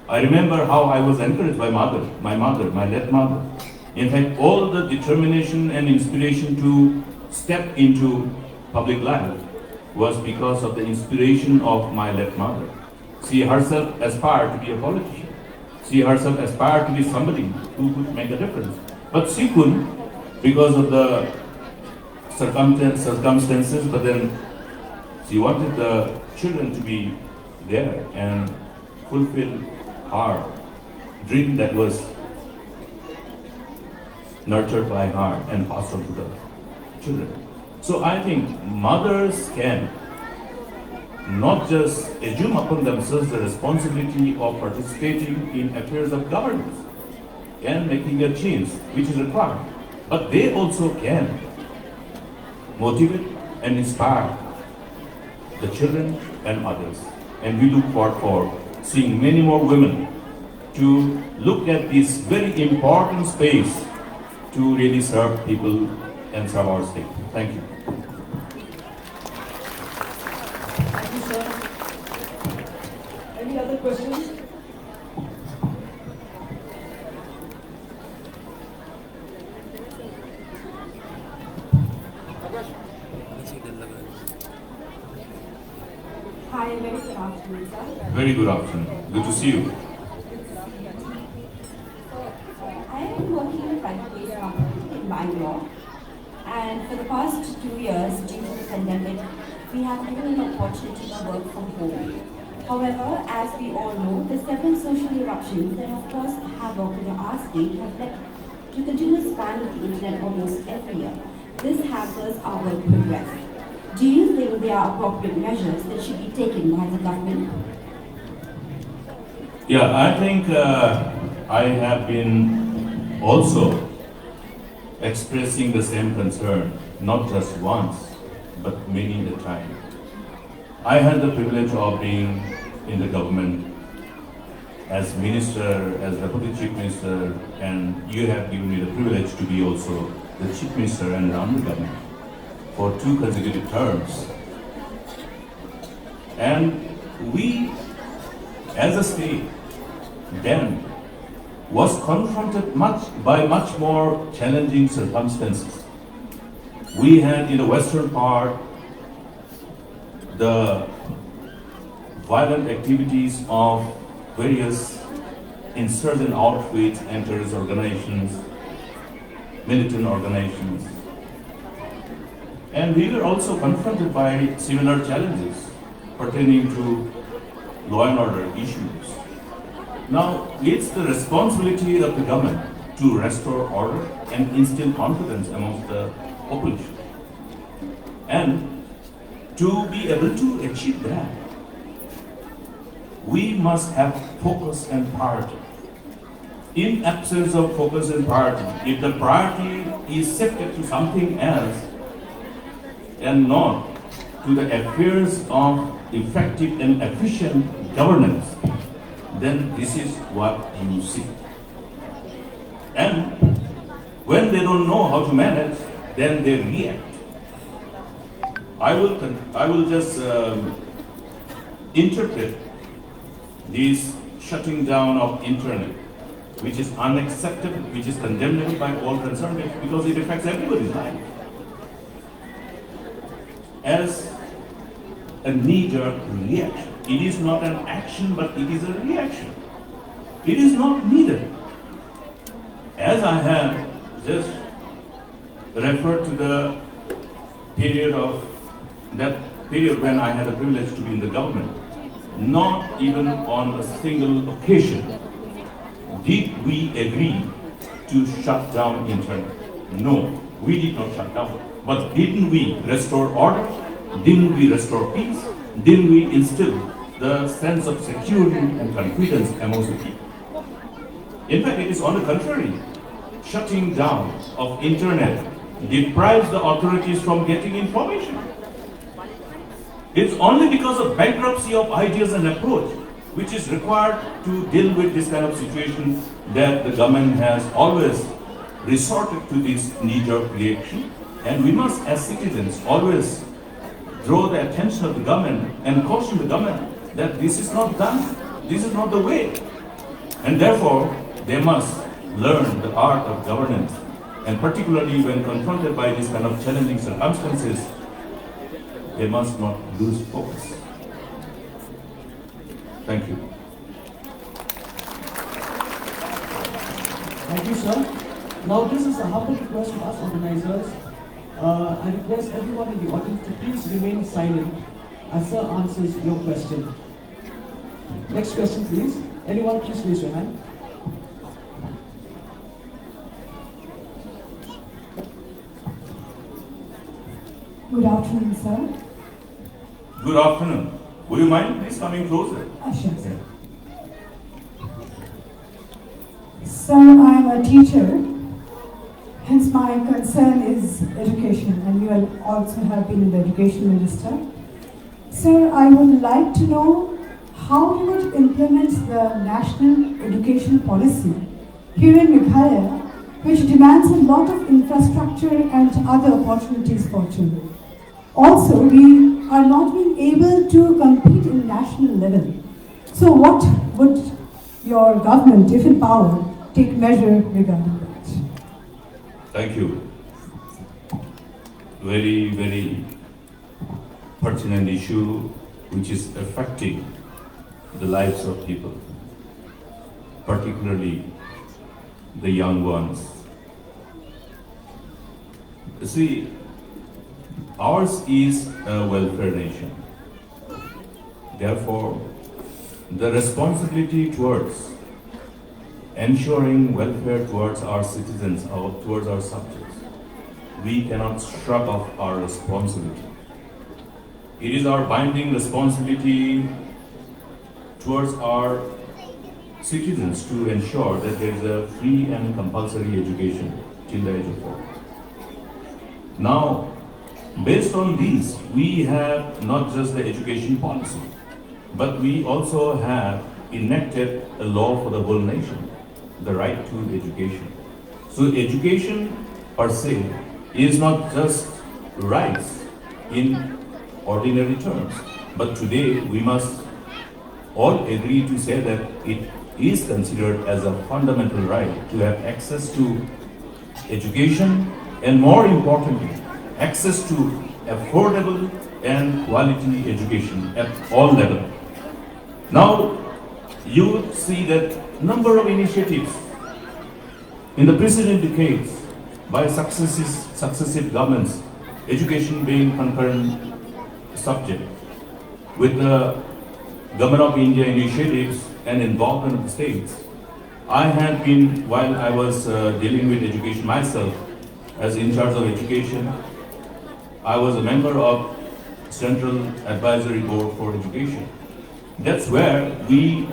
G: I remember how I was encouraged by my late mother. In fact, all the determination and inspiration to step into public life was because of the inspiration of my late mother. She herself aspired to be a politician. She herself aspired to be somebody who could make a difference. But she couldn't because of the circumstances, but then she wanted the children to be there and fulfill her dream that was nurtured by her and passed on to the children. So I think mothers can not just assume upon themselves the responsibility of participating in affairs of governance and making a change which is required, but they also can motivate and inspire the children and others. And we look forward for seeing many more women to look at this very important space to really serve people and serve our state. Thank you.
E: Thank you, sir. Any other questions?
B: Hi, very good afternoon, sir.
G: Very good afternoon. Good to see you.
B: I am working in a private-based company in Bangalore, and for the past 2 years, due to the pandemic, we have given an opportunity to work from home. However, as we all know, the several social eruptions that have caused havoc in our state have led to continuous ban of the internet almost every year. This hampers our work progress. Do you think there are appropriate measures that should be taken by the government?
G: Yeah, I think I have been also expressing the same concern, not just once, but many a time. I had the privilege of being in the government as minister, as deputy chief minister, and you have given me the privilege to be also the chief minister and run the government for 2 consecutive terms. And we, as a state, then was confronted by much more challenging circumstances. We had in the western part the violent activities of various insurgent outfits and terrorist organizations, militant organizations. And we were also confronted by similar challenges pertaining to law and order issues. Now, it's the responsibility of the government to restore order and instill confidence amongst the population. And to be able to achieve that, we must have focus and priority. In absence of focus and priority, if the priority is shifted to something else and not to the affairs of effective and efficient governance, then this is what you see. And when they don't know how to manage, then they react. I will just interpret this shutting down of internet, which is unacceptable, which is condemnable by all concerned, because it affects everybody's life, as a knee-jerk reaction. It is not an action, but it is a reaction. It is not needed. As I have just referred to the period when I had the privilege to be in the government, not even on a single occasion did we agree to shut down internet. No, we did not shut down. But didn't we restore order? Didn't we restore peace? Didn't we instill the sense of security and confidence amongst the people? In fact, it is on the contrary. Shutting down of internet deprives the authorities from getting information. It's only because of bankruptcy of ideas and approach which is required to deal with this kind of situation that the government has always resorted to this knee-jerk reaction. And we must, as citizens, always draw the attention of the government and caution the government that this is not done, this is not the way. And therefore, they must learn the art of governance, and particularly when confronted by these kind of challenging circumstances, they must not lose focus. Thank you.
E: Thank you, sir. Now, this is a humble request from us organizers. I request everyone in the audience to please remain silent as sir answers your question. Next question, please. Anyone, please raise your hand.
B: Good afternoon, sir.
G: Good afternoon. Would you mind please coming closer?
B: Sure, sir. Sir, I am a teacher, hence my concern is education, and you also have been in the education minister. Sir, I would like to know how you would implement the national education policy here in Meghalaya, which demands a lot of infrastructure and other opportunities for children. Also, we are not being able to compete in national level. So what would your government, if in power, take measure regarding that?
G: Thank you. Very, very pertinent issue which is affecting the lives of people, particularly the young ones. You see, ours is a welfare nation. Therefore, the responsibility towards ensuring welfare towards our citizens, towards our subjects, we cannot shrug off our responsibility. It is our binding responsibility towards our citizens to ensure that there is a free and compulsory education till the age of 4. Now, based on these, we have not just the education policy, but we also have enacted a law for the whole nation, the right to education. So education per se is not just rights in ordinary terms, but today we must all agree to say that it is considered as a fundamental right to have access to education, and more importantly, access to affordable and quality education at all levels. Now, you would see that number of initiatives in the preceding decades by successive governments, education being concurrent subject, with the Government of India initiatives and involvement of the states. I had been, while I was dealing with education myself, as in charge of education, I was a member of Central Advisory Board for Education. That's where we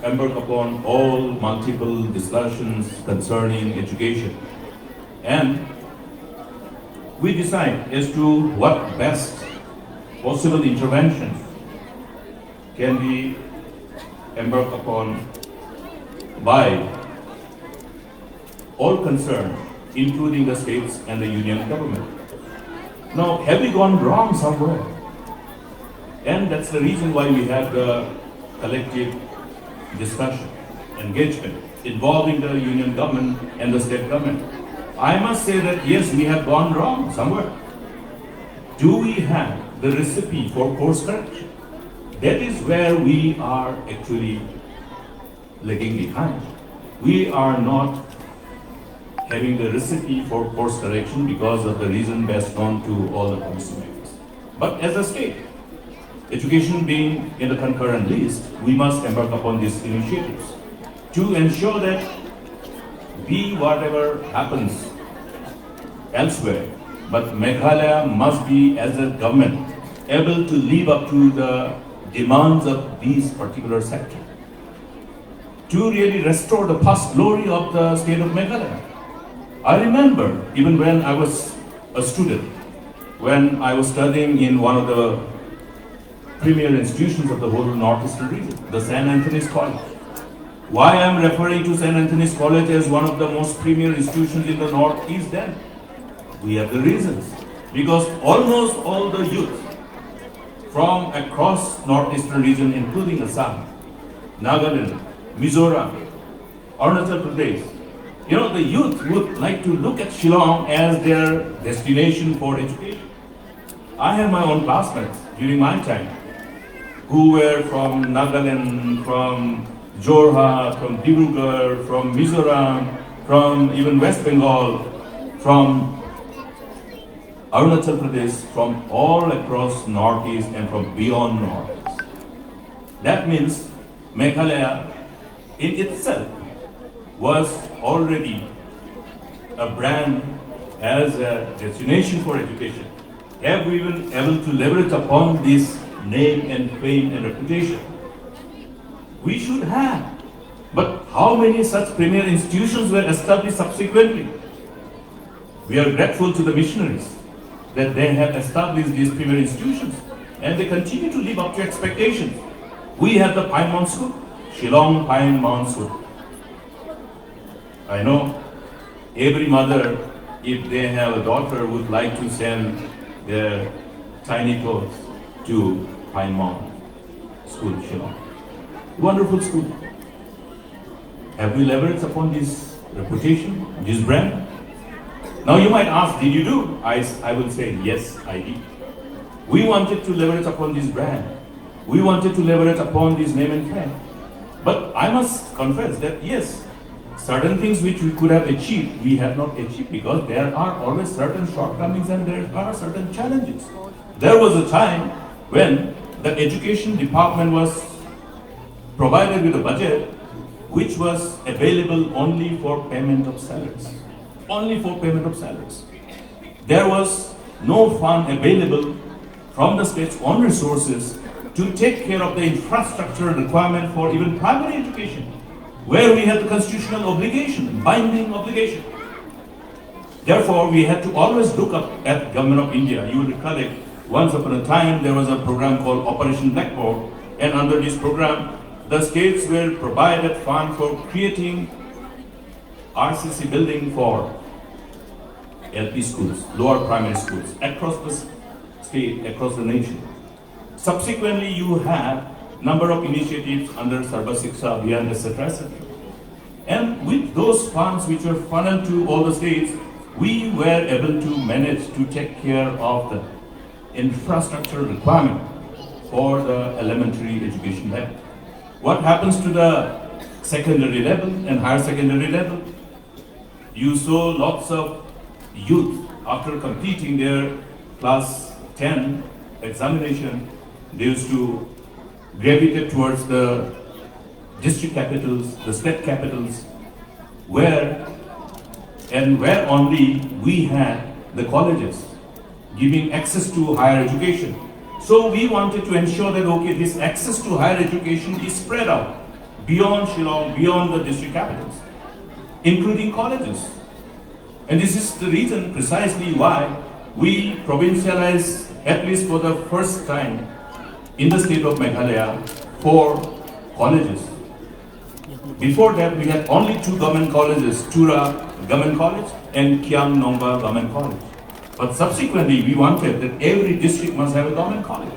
G: embark upon all multiple discussions concerning education. And we decide as to what best possible interventions can be embarked upon by all concerned, including the states and the union government. Now, have we gone wrong somewhere? And that's the reason why we have the collective discussion, engagement, involving the union government and the state government. I must say that yes, we have gone wrong somewhere. Do we have the recipe for course correction? That is where we are actually lagging behind. We are not having the recipe for course correction because of the reason best known to all the policymakers. But as a state, education being in the concurrent list, we must embark upon these initiatives to ensure that be whatever happens elsewhere, but Meghalaya must be, as a government, able to live up to the demands of these particular sectors, to really restore the past glory of the state of Meghalaya. I remember, even when I was a student, when I was studying in one of the premier institutions of the whole northeastern region, the St. Anthony's College. Why I am referring to St. Anthony's College as one of the most premier institutions in the northeast then? We have the reasons. Because almost all the youth from across northeastern region, including Assam, Nagaland, Mizoram, Arunachal Pradesh, the youth would like to look at Shilong as their destination for education. I have my own classmates during my time who were from Nagaland, from Jorhat, from Dibrugarh, from Mizoram, from even West Bengal, from Arunachal Pradesh, from all across Northeast and from beyond Northeast. That means Meghalaya in itself was already a brand as a destination for education. Have we been able to leverage upon this name and fame and reputation? We should have. But how many such premier institutions were established subsequently? We are grateful to the missionaries that they have established these premier institutions and they continue to live up to expectations. We have the Pine Mound School, Shilong Pine Mound School. I know every mother, if they have a daughter, would like to send their tiny clothes to Pine Mound School, Shilong. Wonderful school. Have we leveraged upon this reputation, this brand? Now you might ask, did you do? I will say, yes, I did. We wanted to leverage upon this brand. We wanted to leverage upon this name and fame. But I must confess that yes, certain things which we could have achieved, we have not achieved because there are always certain shortcomings and there are certain challenges. There was a time when the education department was provided with a budget which was available only for payment of salaries. Only for payment of salaries. There was no fund available from the state's own resources to take care of the infrastructural requirement for even primary education, where we had the constitutional obligation, binding obligation. Therefore, we had to always look up at Government of India. You will recollect, once upon a time, there was a program called Operation Blackboard, and under this program, the states were provided fund for creating RCC building for LP schools, lower primary schools, across the state, across the nation. Subsequently, you have number of initiatives under Sarva Shiksha Abhiyan, etc., etc. And with those funds which were funneled to all the states, we were able to manage to take care of the infrastructure requirement for the elementary education level. What happens to the secondary level and higher secondary level? You saw lots of youth after completing their class 10 examination, they used to gravitate towards the district capitals, the state capitals, where only we had the colleges giving access to higher education. So we wanted to ensure that, okay, this access to higher education is spread out beyond Shillong, beyond the district capitals, including colleges. And this is the reason precisely why we provincialize, at least for the first time in the state of Meghalaya, 4 colleges. Before that, we had only 2 government colleges, Tura Government College and Kiang Nongba Government College. But subsequently, we wanted that every district must have a government college.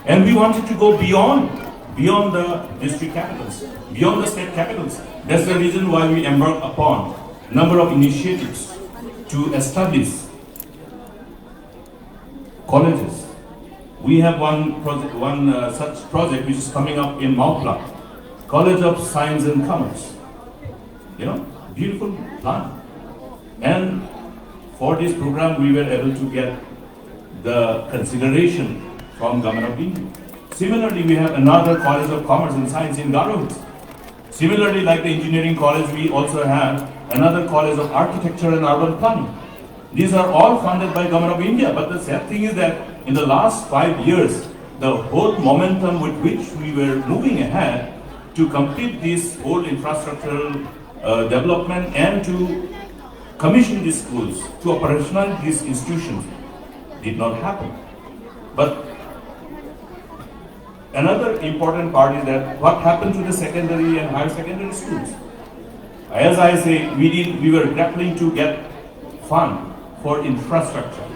G: And we wanted to go beyond the district capitals, beyond the state capitals. That's the reason why we embarked upon a number of initiatives to establish colleges. We have one such project which is coming up in Maupla, College of Science and Commerce. You know, beautiful plan. And for this program, we were able to get the consideration from Government of India. Similarly, we have another College of Commerce and Science in Garowe. Similarly, like the engineering college, we also have another College of Architecture and Urban Planning. These are all funded by Government of India, but the sad thing is that in the last 5 years, the whole momentum with which we were moving ahead to complete this whole infrastructural development and to commission these schools, to operationalize these institutions, did not happen. But another important part is that what happened to the secondary and higher secondary schools. As I say, we were grappling to get fund for infrastructure.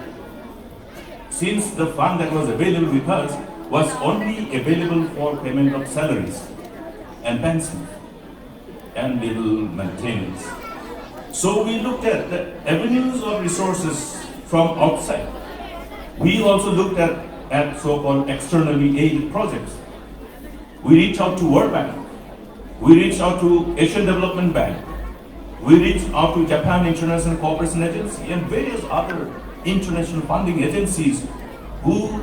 G: Since the fund that was available with us was only available for payment of salaries and pensions and little maintenance. So we looked at the avenues of resources from outside. We also looked at so-called externally aided projects. We reached out to World Bank. We reached out to Asian Development Bank. We reached out to Japan International Cooperation Agency and various other international funding agencies who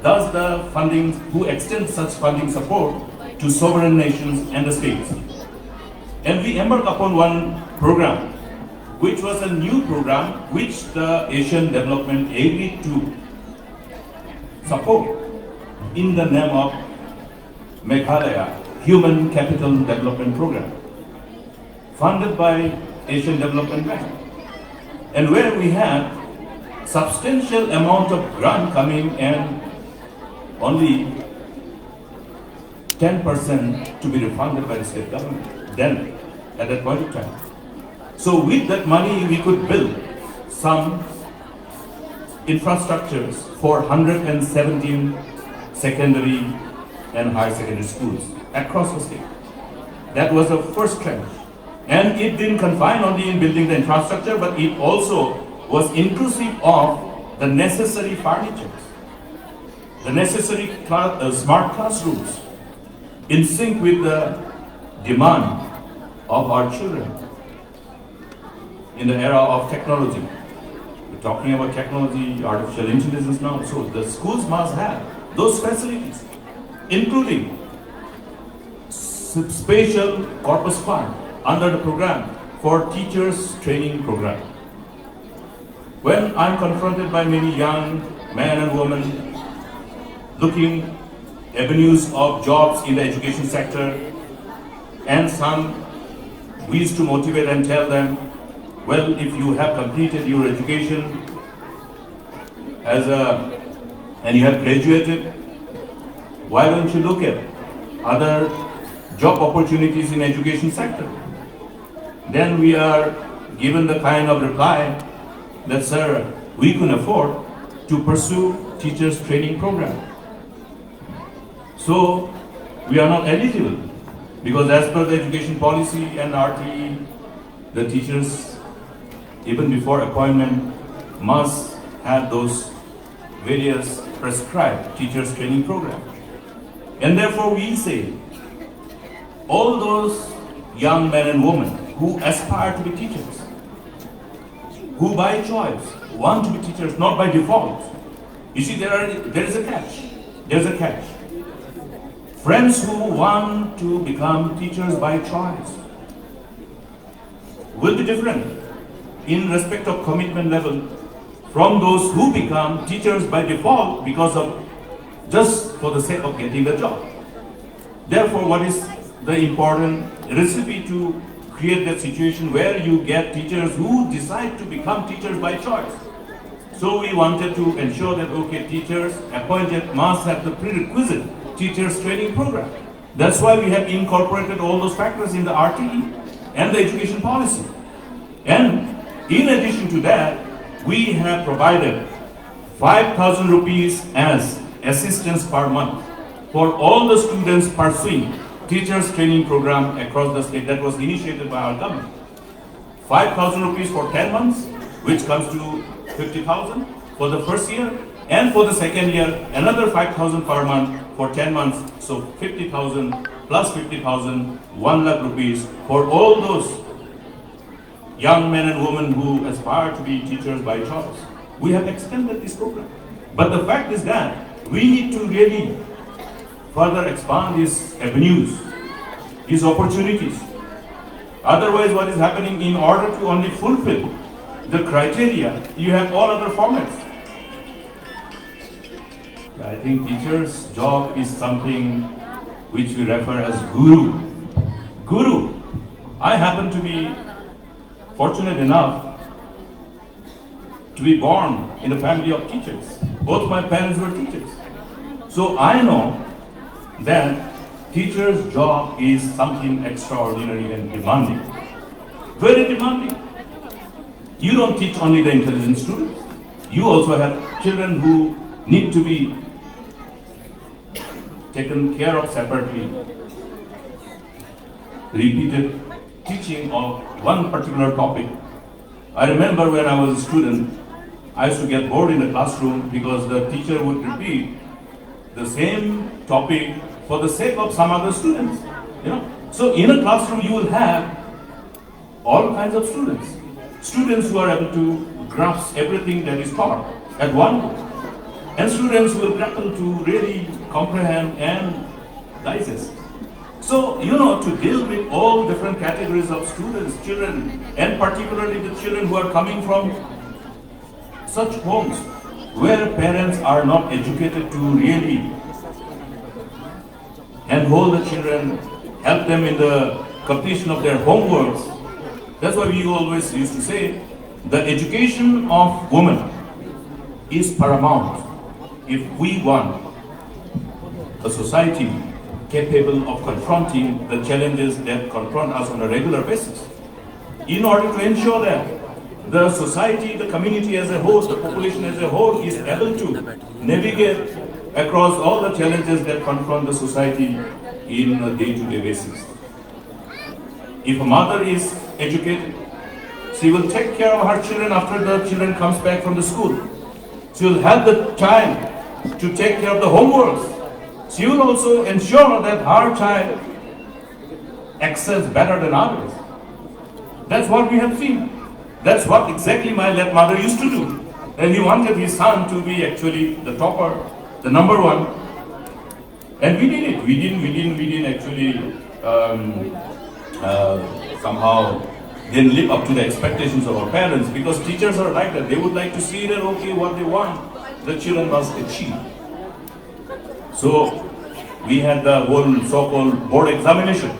G: does the funding, who extend such funding support to sovereign nations and the states. And we embarked upon one program, which was a new program which the Asian Development agreed to support in the name of Meghalaya Human Capital Development Program, funded by Asian Development Bank, and where we had substantial amount of grant coming and only 10% to be refunded by the state government then at that point of time. So with that money we could build some infrastructures for 117 secondary and higher secondary schools across the state. That was the first tranche. And it didn't confine only in building the infrastructure, but it also was inclusive of the necessary furniture, the necessary smart classrooms in sync with the demand of our children in the era of technology. We're talking about technology, artificial intelligence now, so the schools must have those facilities, including special corpus fund under the program for teachers training program. When I'm confronted by many young men and women looking avenues of jobs in the education sector, and some we used to motivate and tell them, well, if you have completed your education and you have graduated, why don't you look at other job opportunities in education sector? Then we are given the kind of reply that, sir, we can afford to pursue teachers training program. So we are not eligible because as per the education policy and RTE, the teachers, even before appointment, must have those various prescribed teachers training program. And therefore we say, all those young men and women who aspire to be teachers, who by choice want to be teachers, not by default. You see, there is a catch. There's a catch. Friends who want to become teachers by choice will be different in respect of commitment level from those who become teachers by default because of just for the sake of getting the job. Therefore, what is the important recipe to create that situation where you get teachers who decide to become teachers by choice? So we wanted to ensure that, okay, teachers appointed must have the prerequisite teachers training program. That's why we have incorporated all those factors in the RTE and the education policy. And in addition to that, we have provided 5,000 rupees as assistance per month for all the students pursuing teachers training program across the state that was initiated by our government. 5,000 rupees for 10 months, which comes to 50,000 for the first year, and for the second year, another 5,000 per month for 10 months, so 50,000 plus 50,000, 1 lakh rupees for all those young men and women who aspire to be teachers by choice. We have extended this program. But the fact is that we need to really further expand these avenues, these opportunities. Otherwise, what is happening, in order to only fulfill the criteria, you have all other formats. I think teacher's job is something which we refer as guru. Guru. I happen to be fortunate enough to be born in a family of teachers. Both my parents were teachers. So I know that teacher's job is something extraordinary and demanding. Very demanding. You don't teach only the intelligent students. You also have children who need to be taken care of separately. Repeated teaching of one particular topic. I remember when I was a student, I used to get bored in the classroom because the teacher would repeat the same topic for the sake of some other students. So in a classroom you will have all kinds of students. Students who are able to grasp everything that is taught at one go. And students who will grapple to really comprehend and digest. So, to deal with all different categories of students, children, and particularly the children who are coming from such homes where parents are not educated to really handhold the children, help them in the completion of their homeworks. That's why we always used to say, the education of women is paramount if we want a society capable of confronting the challenges that confront us on a regular basis. In order to ensure that the society, the community as a whole, the population as a whole is able to navigate across all the challenges that confront the society in a day-to-day basis. If a mother is educated, she will take care of her children after the children comes back from the school. She will have the time to take care of the homeworks. She will also ensure that her child excels better than others. That's what we have seen. That's what exactly my late mother used to do. And he wanted his son to be actually the topper, the number one. And we did it. We didn't actually somehow didn't live up to the expectations of our parents, because teachers are like that. They would like to see that, okay, what they want, the children must achieve. So we had the whole so-called board examination.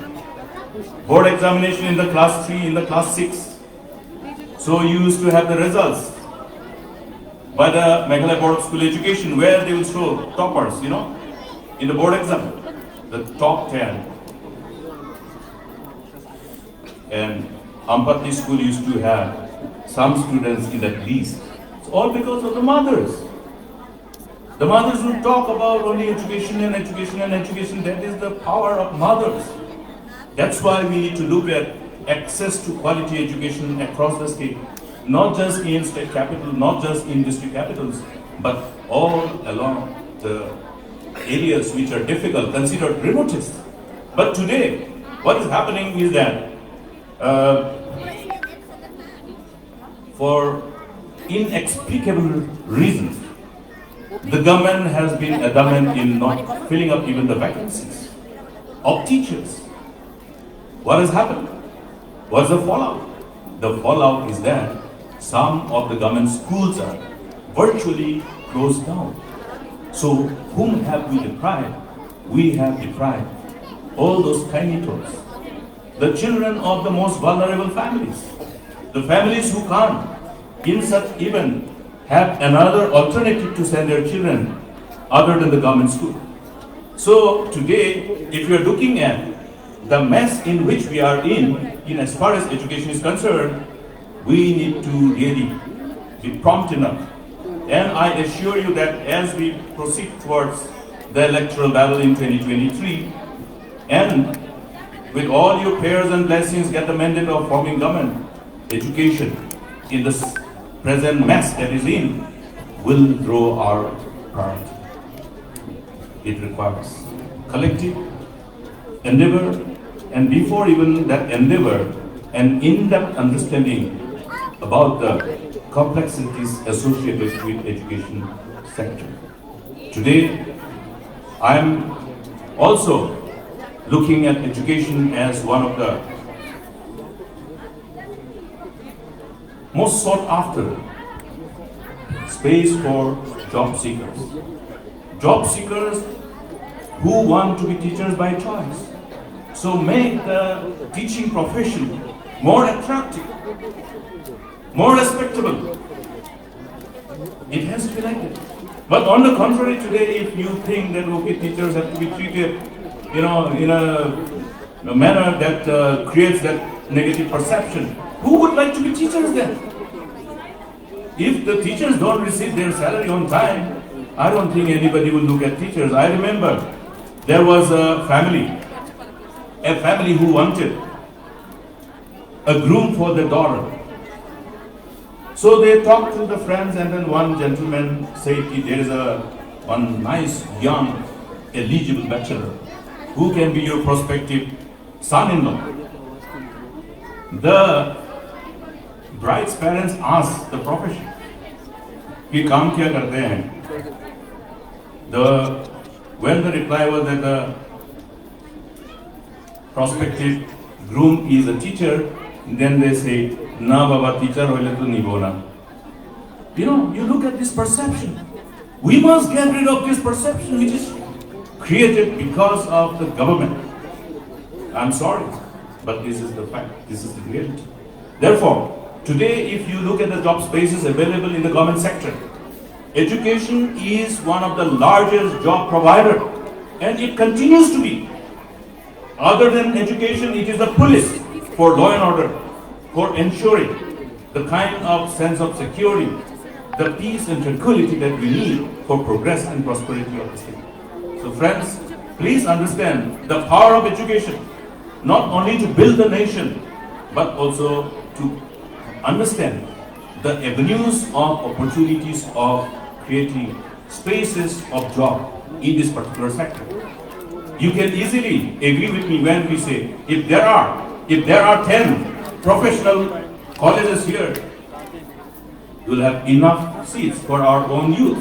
G: Board examination in the class 3, in the class 6. So you used to have the results by the Meghalaya Board of School Education, where they will show toppers, in the board exam, the top 10. And Ampati school used to have some students in that list. It's all because of the mothers. The mothers would talk about only education and education and education. That is the power of mothers. That's why we need to look at access to quality education across the state. Not just in state capital, not just in district capitals, but all along the areas which are difficult, considered remotest. But today, what is happening is that for inexplicable reasons, the government has been adamant in not filling up even the vacancies of teachers. What has happened? What's the fallout? The fallout is that some of the government schools are virtually closed down. So whom have we deprived? We have deprived all those tiny tots, the children of the most vulnerable families, the families who can't, in such event, have another alternative to send their children other than the government school. So today, if you are looking at the mess in which we are in as far as education is concerned, we need to really be prompt enough. And I assure you that as we proceed towards the electoral battle in 2023, and with all your prayers and blessings get the mandate of forming government, education in the present mess that is in will grow our priority. It requires collective endeavor, and before even that endeavor, an in-depth understanding about the complexities associated with education sector. Today, I am also looking at education as one of the most sought after space for job seekers. Job seekers who want to be teachers by choice. So make the teaching profession more attractive, more respectable. It has to be like that. But on the contrary, today, if you think that okay, teachers have to be treated, in a manner that creates that negative perception, who would like to be teachers then? If the teachers don't receive their salary on time, I don't think anybody will look at teachers. I remember there was a family who wanted a groom for their daughter. So they talked to the friends, and then one gentleman said, there is one nice, young, eligible bachelor who can be your prospective son-in-law. The bride's parents asked the profession, "Ye kaam kya karte hain?" When the reply was that the prospective groom is a teacher, then they say, "Na baba, teacher hoile to nahi bona." You look at this perception. We must get rid of this perception which is created because of the government. I'm sorry, but this is the fact, this is the reality. Therefore, today if you look at the job spaces available in the government sector, education is one of the largest job provider, and it continues to be. Other than education, it is the police for law and order, for ensuring the kind of sense of security, the peace and tranquility that we need for progress and prosperity of the state. So friends, please understand the power of education, not only to build the nation, but also to understand the avenues of opportunities of creating spaces of job in this particular sector. You can easily agree with me when we say, if there are 10 professional colleges here, we will have enough seats for our own youth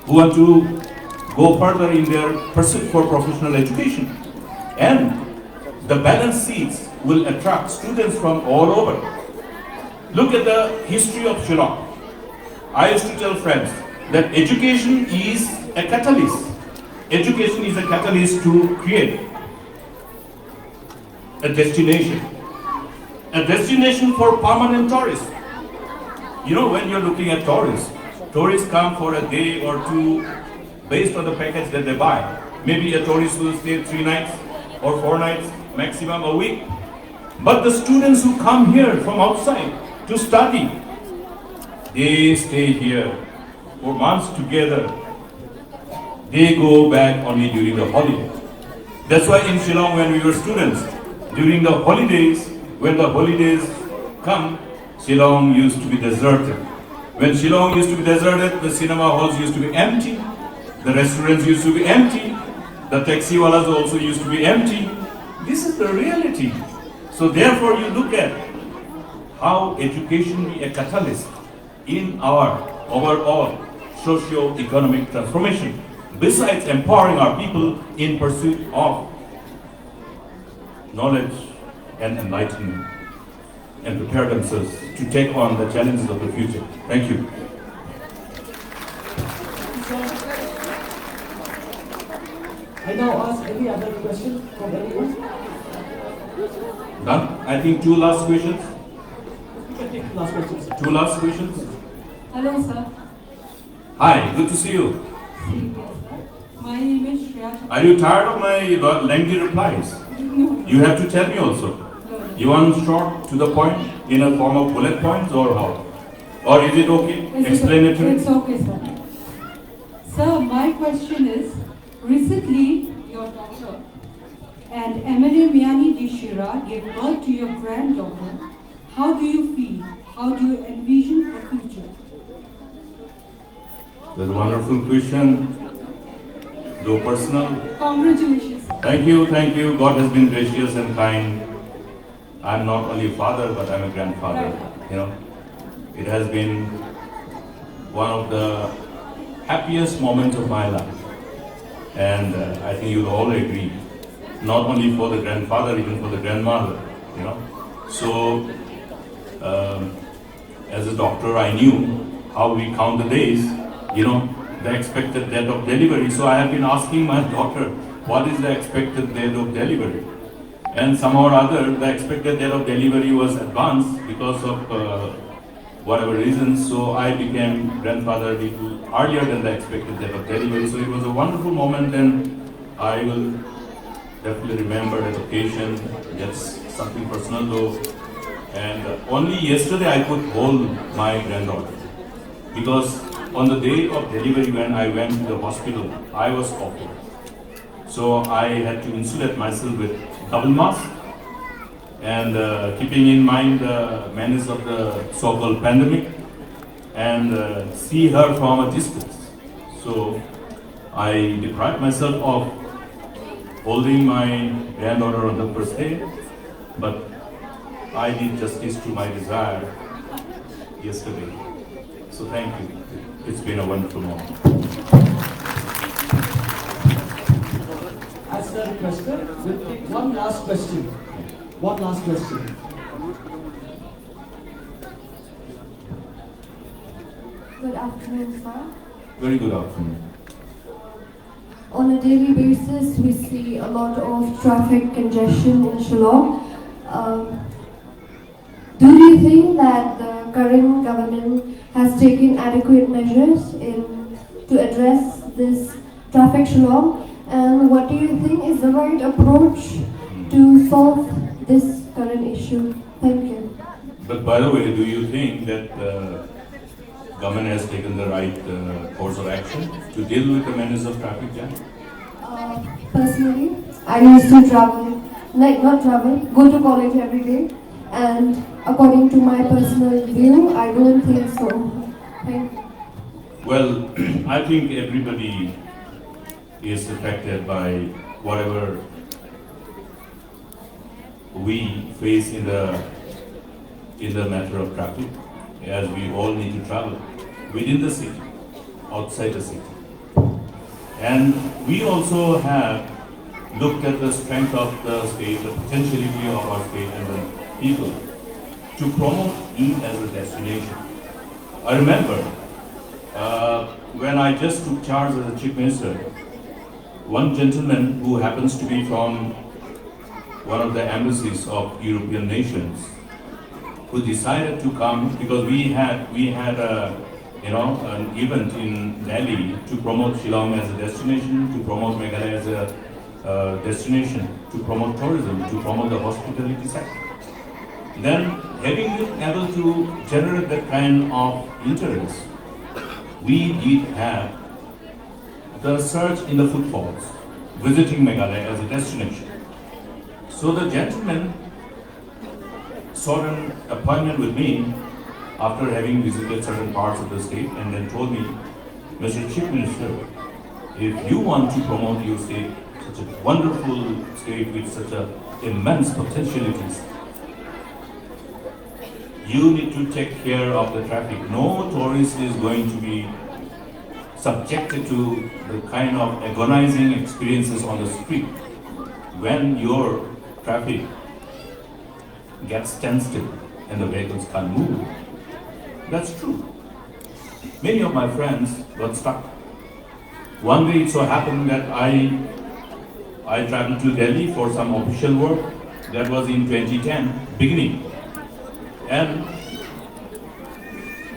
G: who want to go further in their pursuit for professional education. And the balanced seats will attract students from all over. Look at the history of Shilong. I used to tell friends that education is a catalyst. Education is a catalyst to create a destination for permanent tourists. When you're looking at tourists come for a day or two based on the package that they buy. Maybe a tourist will stay 3 nights or 4 nights, maximum a week. But the students who come here from outside to study, they stay here for months together. They go back only during the holiday. That's why in Shillong, when we were students, during the holidays, when the holidays come, Shillong used to be deserted. When Shillong used to be deserted, the cinema halls used to be empty, the restaurants used to be empty, the taxi walas also used to be empty. This is the reality. So therefore you look at how education be a catalyst in our overall socio-economic transformation, besides empowering our people in pursuit of knowledge and enlightenment, and prepare themselves to take on the challenges of the future. Thank you.
E: I now ask any other question from anyone.
G: Done? I think 2 last questions.
E: You can take last questions.
G: 2 last questions.
I: Hello, sir.
G: Hi, good to see you.
I: My name is Shreya.
G: Are you tired of my lengthy replies?
I: No.
G: You have to tell me also. You want short to the point in a form of bullet points or how? Or is it okay? Explanatory?
I: It's okay, sir. Sir, my question is, recently your daughter and Emily Miani Dishira gave birth to your granddaughter. How do you feel? How do you envision her future?
G: That's a wonderful question. Though personal.
I: Congratulations.
G: Thank you, thank you. God has been gracious and kind. I'm not only a father, but I'm a grandfather. You know, it has been one of the happiest moments of my life. And I think you'll all agree. Not only for the grandfather, even for the grandmother. You know. So, as a doctor, I knew how we count the days. You know, the expected date of delivery. So I have been asking my daughter, what is the expected date of delivery? And somehow or other, the expected date of delivery was advanced because of whatever reasons. So I became grandfather a little earlier than the expected date of delivery. So it was a wonderful moment, and I will definitely remember that occasion. That's something personal though. And only yesterday I could hold my granddaughter, because on the day of delivery when I went to the hospital, I was coughing. So I had to insulate myself with double mask, and keeping in mind the menace of the so-called pandemic, and see her from a distance. So I deprived myself of holding my granddaughter on the first day, but I did justice to my desire yesterday. So thank you. It's been a wonderful moment.
E: As the requester, we'll take one last question. One last question.
H: Good afternoon, sir.
G: Very good afternoon.
H: On a daily basis, we see a lot of traffic congestion in Shilong. Do you think that the current government has taken adequate measures to address this traffic Shilong? And what do you think is the right approach to solve this current issue? Thank you.
G: But by the way, do you think that the government has taken the right course of action to deal with the menace of traffic jam?
H: Personally, I used to go to college every day, and according to my personal view, I don't think so. Thank you.
G: Well, I think everybody is affected by whatever we face in the matter of traffic, as we all need to travel within the city, outside the city. And we also have looked at the strength of the state, the potentiality of our state and the people to promote it as a destination. I remember when I just took charge as a chief minister, one gentleman who happens to be from one of the embassies of European nations, who decided to come because we had an event in Delhi to promote Shilong as a destination, to promote Meghalaya as a destination, to promote tourism, to promote the hospitality sector. Then, having been able to generate that kind of interest, we did have the surge in the footfalls, visiting Meghalaya as a destination. So the gentleman sought an appointment with me after having visited certain parts of the state, and then told me, Mr. Chief Minister, if you want to promote your state, such a wonderful state with such immense potentialities, you need to take care of the traffic. No tourist is going to be subjected to the kind of agonizing experiences on the street when your traffic gets standstill and the vehicles can't move. That's true. Many of my friends got stuck. One day it so happened that I traveled to Delhi for some official work. That was in 2010, beginning. And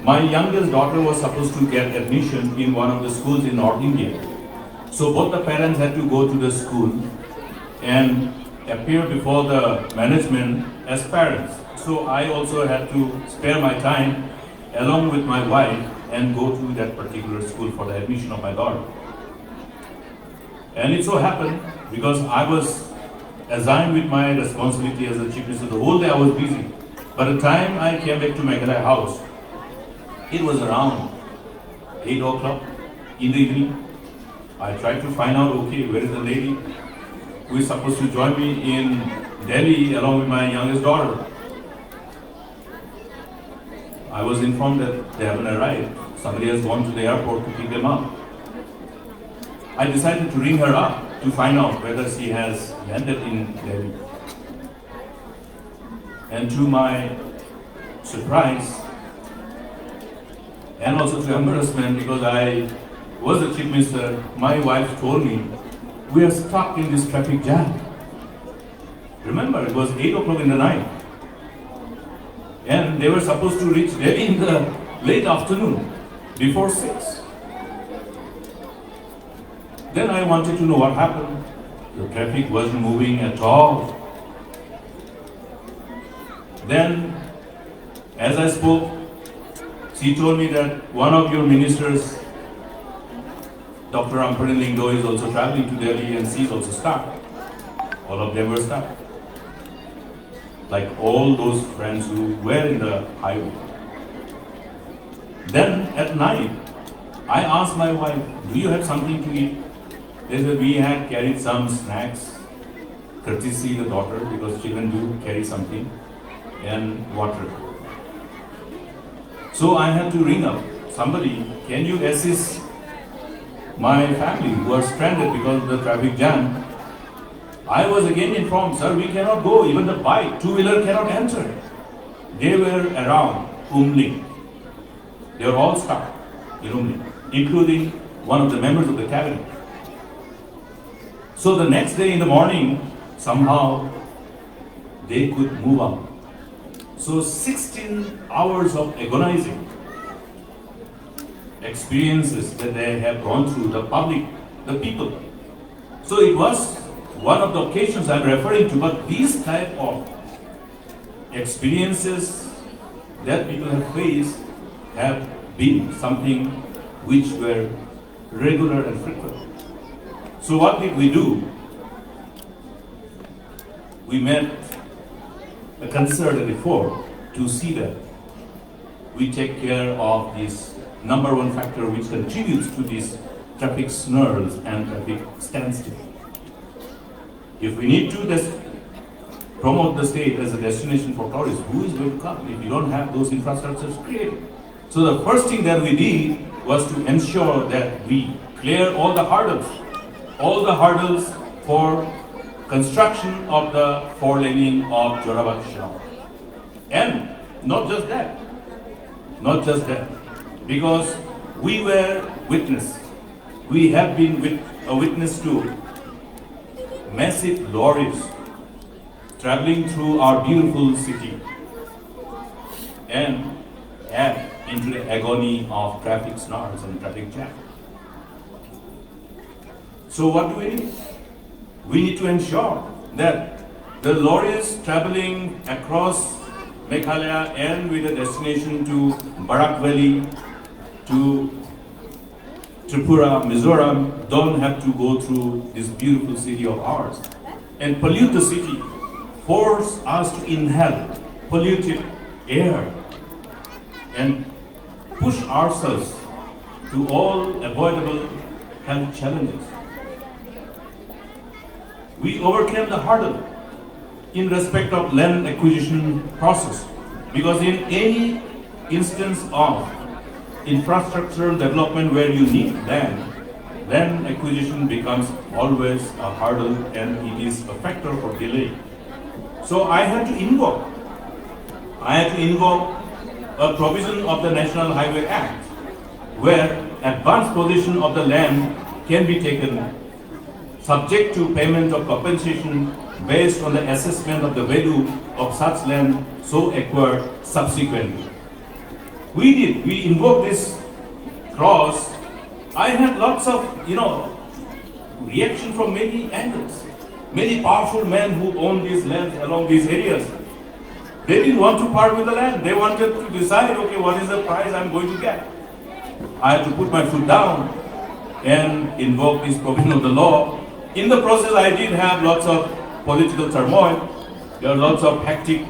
G: my youngest daughter was supposed to get admission in one of the schools in North India. So both the parents had to go to the school and appear before the management as parents. So I also had to spare my time along with my wife and go to that particular school for the admission of my daughter. And it so happened, because I was assigned with my responsibility as a chief minister, the whole day I was busy. By the time I came back to Meghalaya house, it was around 8 o'clock in the evening. I tried to find out, okay, where is the lady who is supposed to join me in Delhi along with my youngest daughter. I was informed that they haven't arrived. Somebody has gone to the airport to pick them up. I decided to ring her up to find out whether she has landed in Delhi. And to my surprise, and also to embarrassment, because I was the chief minister, my wife told me, we are stuck in this traffic jam. Remember, it was 8 o'clock in the night. And they were supposed to reach Delhi in the late afternoon, before 6. Then I wanted to know what happened. The traffic wasn't moving at all. Then, as I spoke, she told me that one of your ministers, Dr. Amparin Lindo, is also traveling to Delhi and she's also stuck. All of them were stuck. Like all those friends who were in the highway. Then at night, I asked my wife, do you have something to eat? They said, we had carried some snacks, courtesy the daughter, because children do carry something, and water. So I had to ring up somebody, can you assist my family who are stranded because of the traffic jam? I was again informed, sir, we cannot go, even the bike, two-wheeler cannot enter. They were around Umling. They were all stuck in Umling, including one of the members of the cabinet. So the next day in the morning, somehow, they could move up. So 16 hours of agonizing experiences that they have gone through, the public, the people. So it was one of the occasions I'm referring to, but these type of experiences that people have faced have been something which were regular and frequent. So what did we do? We made a concerted effort to see that we take care of this number one factor which contributes to these traffic snarls and traffic standstill. If we need to promote the state as a destination for tourists, who is going to come if you don't have those infrastructures created? So the first thing that we did was to ensure that we clear all the hurdles for construction of the four-laning of Jorabad Shilong. And not just that, because we have been a witness to massive lorries traveling through our beautiful city and add into the agony of traffic snarls and traffic jam. So what do we need? We need to ensure that the lorries traveling across Meghalaya and with a destination to Barak Valley, to Tripura, Mizoram, don't have to go through this beautiful city of ours and pollute the city, force us to inhale polluted air and push ourselves to all avoidable health challenges. We overcame the hurdle in respect of land acquisition process, because in any instance of infrastructural development where you need land acquisition becomes always a hurdle and it is a factor for delay. So I had to invoke a provision of the National Highway Act where advanced possession of the land can be taken subject to payment of compensation based on the assessment of the value of such land so acquired subsequently. We invoked this clause. I had lots of, reaction from many angles. Many powerful men who own these lands along these areas. They didn't want to part with the land. They wanted to decide, okay, what is the price I'm going to get? I had to put my foot down and invoke this provision of the law. In the process, I did have lots of political turmoil. There are lots of hectic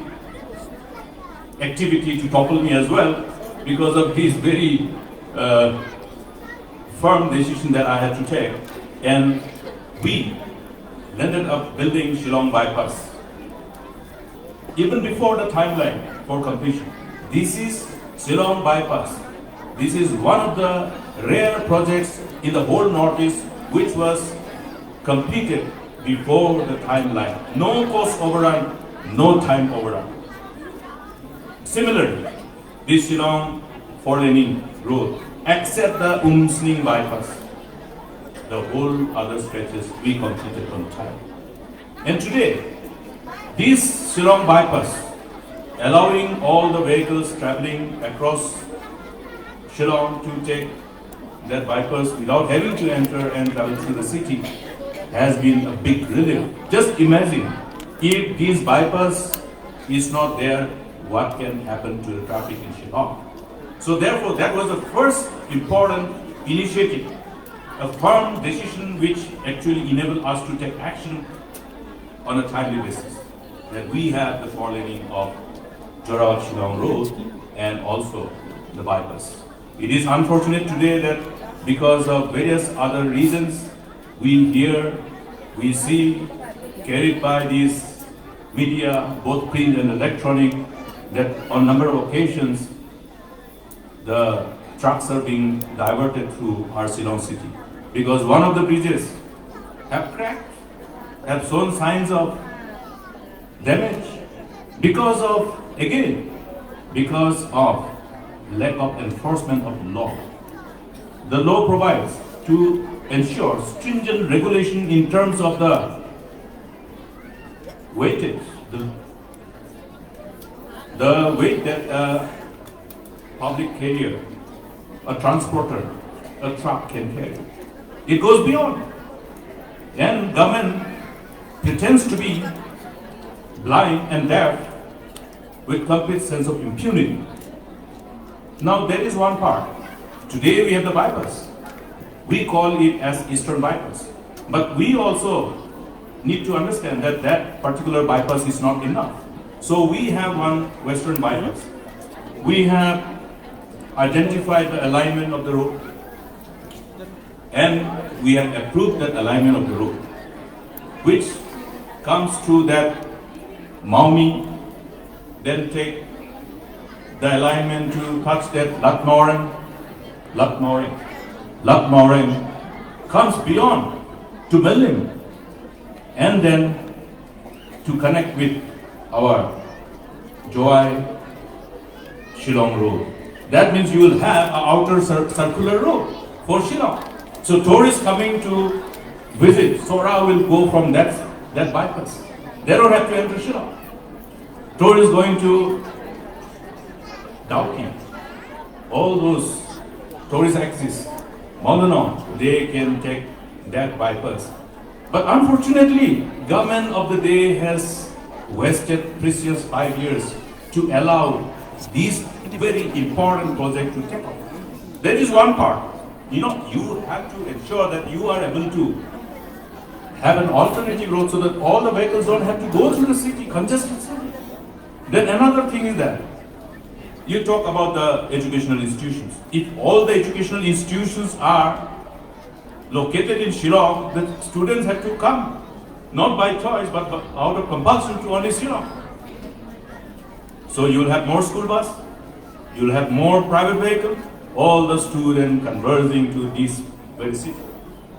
G: activity to topple me as well because of this very firm decision that I had to take. And we ended up building Shilong bypass. Even before the timeline for completion. This is Shilong bypass. This is one of the rare projects in the whole Northeast which was completed before the timeline. No cost overrun, no time overrun. Similarly, this Shilong four-laning road, except the Umsning bypass, the whole other stretches we completed on time. And today, this Shilong bypass, allowing all the vehicles traveling across Shillong to take that bypass without having to enter and travel through the city, has been a big relief. Just imagine, if this bypass is not there, what can happen to the traffic in Shillong? So therefore, that was the first important initiative, a firm decision which actually enabled us to take action on a timely basis. That we have the four-laning of Jorawat-Shillong Road and also the bypass. It is unfortunate today that because of various other reasons, we hear, we see, carried by these media, both print and electronic, that on a number of occasions, the trucks are being diverted through our Shillong city. Because one of the bridges have cracked, have shown signs of damage because of, again, because of lack of enforcement of law. The law provides to ensure stringent regulation in terms of the weightage, the weight that a public carrier, a transporter, a truck can carry. It goes beyond. And government pretends to be blind and deaf with complete sense of impunity. Now there is one part. Today we have the bypass. We call it as Eastern bypass. But we also need to understand that that particular bypass is not enough. So we have one Western bypass. We have identified the alignment of the road and we have approved that alignment of the road, which comes through that Maumi, then take the alignment to touch that Latmoren comes beyond to Melim and then to connect with our Joy Shillong road. That means you will have an outer circular road for Shillong. So tourists coming to visit Sora will go from that bypass. They don't have to enter Shillong. Tourists going to Dawki, all those tourist axes, Maldanong, they can take that bypass. But unfortunately, government of the day has wasted precious 5 years to allow this very important project to take off. That is one part. You have to ensure that you are able to have an alternative road so that all the vehicles don't have to go through the city, congested city. Then another thing is that you talk about the educational institutions. If all the educational institutions are located in Shillong, the students have to come, not by choice, but out of compulsion to only Shillong. So you will have more school bus, you will have more private vehicle, all the students converging to this very city.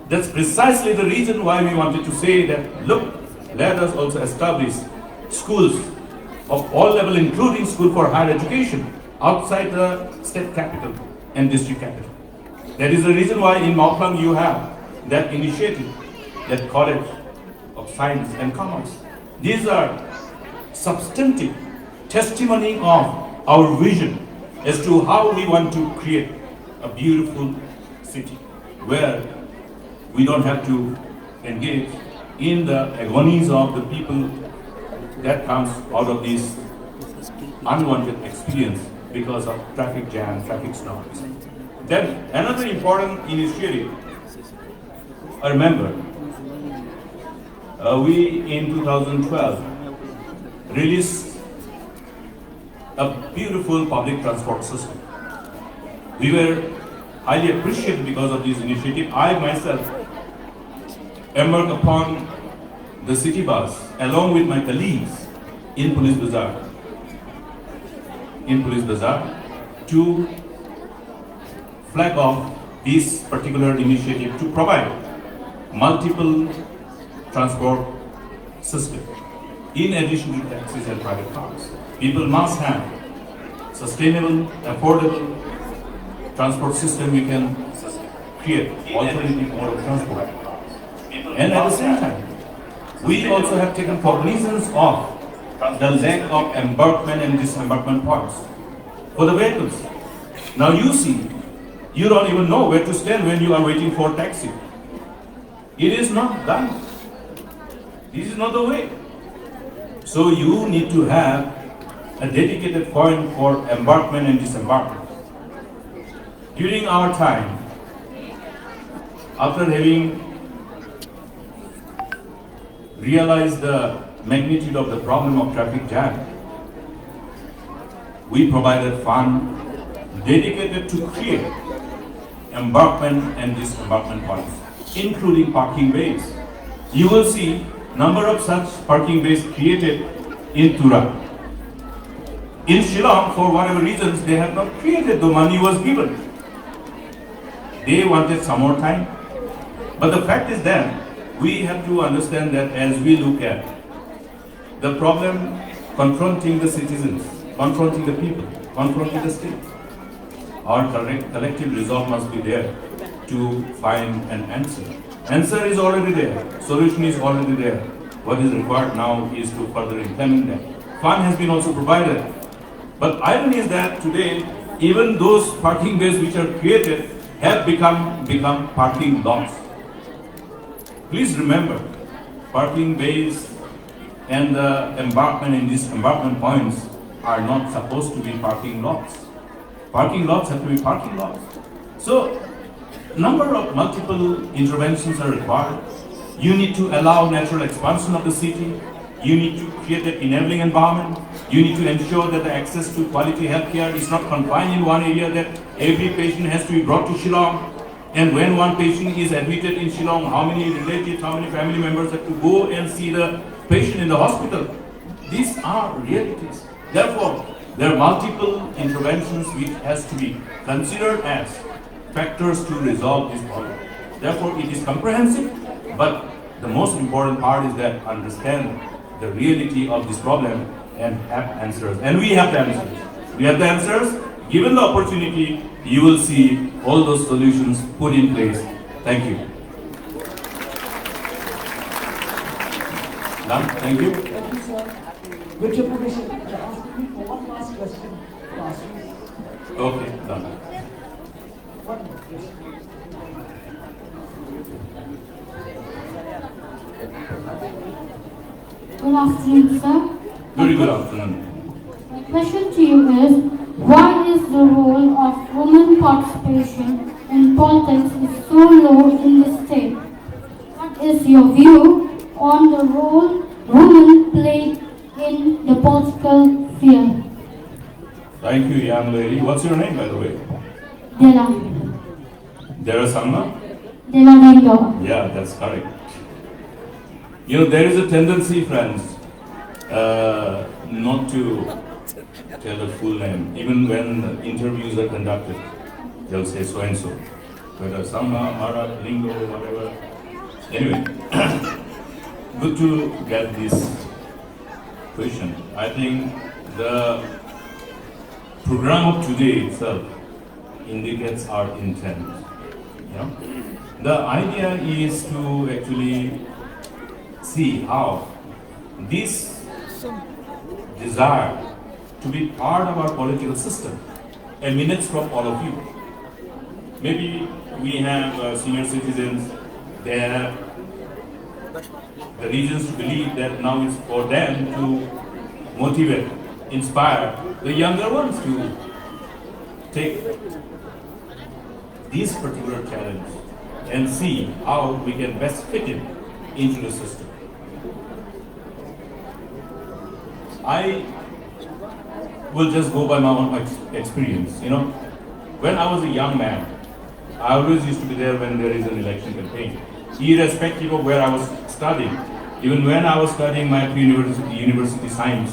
G: That's precisely the reason why we wanted to say that, look, let us also establish schools of all levels, including school for higher education, outside the state capital and district capital. That is the reason why in Mauplang you have that initiative, that College of Science and Commerce. These are substantive testimony of our vision as to how we want to create a beautiful city where we don't have to engage in the agonies of the people that comes out of this unwanted experience because of traffic jam, traffic stops. Then another important initiative, I remember, we in 2012 released a beautiful public transport system. We were highly appreciated because of this initiative. I myself embarked upon the city bus along with my colleagues in Police Bazaar to flag off this particular initiative to provide multiple transport system in addition to taxis and private cars. People must have sustainable, affordable transport system we can create, alternative mode of transport. And at the same time, we also have taken cognizance of the lack of embarkment and disembarkment points for the vehicles. Now you see, you don't even know where to stand when you are waiting for a taxi. It is not done. This is not the way. So you need to have a dedicated point for embarkment and disembarkment. During our time, after having realized the magnitude of the problem of traffic jam, we provided fund dedicated to create embarkment and disembarkment points, including parking bays. You will see number of such parking bays created in Tura. In Shilong, for whatever reasons, they have not created, the money was given. They wanted some more time. But the fact is that we have to understand that as we look at the problem confronting the citizens, confronting the people, confronting the state, our collective resolve must be there to find an answer. Answer is already there, solution is already there. What is required now is to further implement that. Fund has been also provided. But irony is that today, even those parking bays which are created have become parking lots. Please remember, parking bays and the embarkment and disembarkment points are not supposed to be parking lots. Parking lots have to be parking lots. So, number of multiple interventions are required. You need to allow natural expansion of the city. You need to create an enabling environment. You need to ensure that the access to quality healthcare is not confined in one area, that every patient has to be brought to Shilong. And when one patient is admitted in Shilong, how many relatives, how many family members have to go and see the patient in the hospital? These are realities. Therefore, there are multiple interventions which has to be considered as factors to resolve this problem. Therefore, it is comprehensive, but the most important part is that understand the reality of this problem and have answers. And we have the answers. We have the answers. Given the opportunity, you will see all those solutions put in place. Thank you. Done? Thank you.
E: Thank you, sir. With your permission, I ask you for one last question to ask you.
G: Okay, done.
E: One more, please.
H: Good afternoon, sir.
G: Very good afternoon.
H: My question to you is, why is the role of women participation in politics is so low in the state? What is your view on the role women play in the political field?
G: Thank you, young lady. What's your name, by the way?
H: Dela.
G: Dera Samma?
H: Dela Ringo.
G: Yeah, that's correct. You know, there is a tendency, friends, not to tell the full name. Even when interviews are conducted, they'll say so and so. Whether Samma, Mara, Lingo, whatever. Anyway, good to get this question. I think the program of today itself indicates our intent. Yeah? The idea is to actually see how this desire to be part of our political system emanates from all of you. Maybe we have senior citizens, they have the reasons to believe that now it's for them to motivate inspire the younger ones to take this particular challenge and see how we can best fit it into the system. I will just go by my own experience. You know, when I was a young man, I always used to be there when there is an election campaign, irrespective of where I was studying. Even when I was studying my pre-university science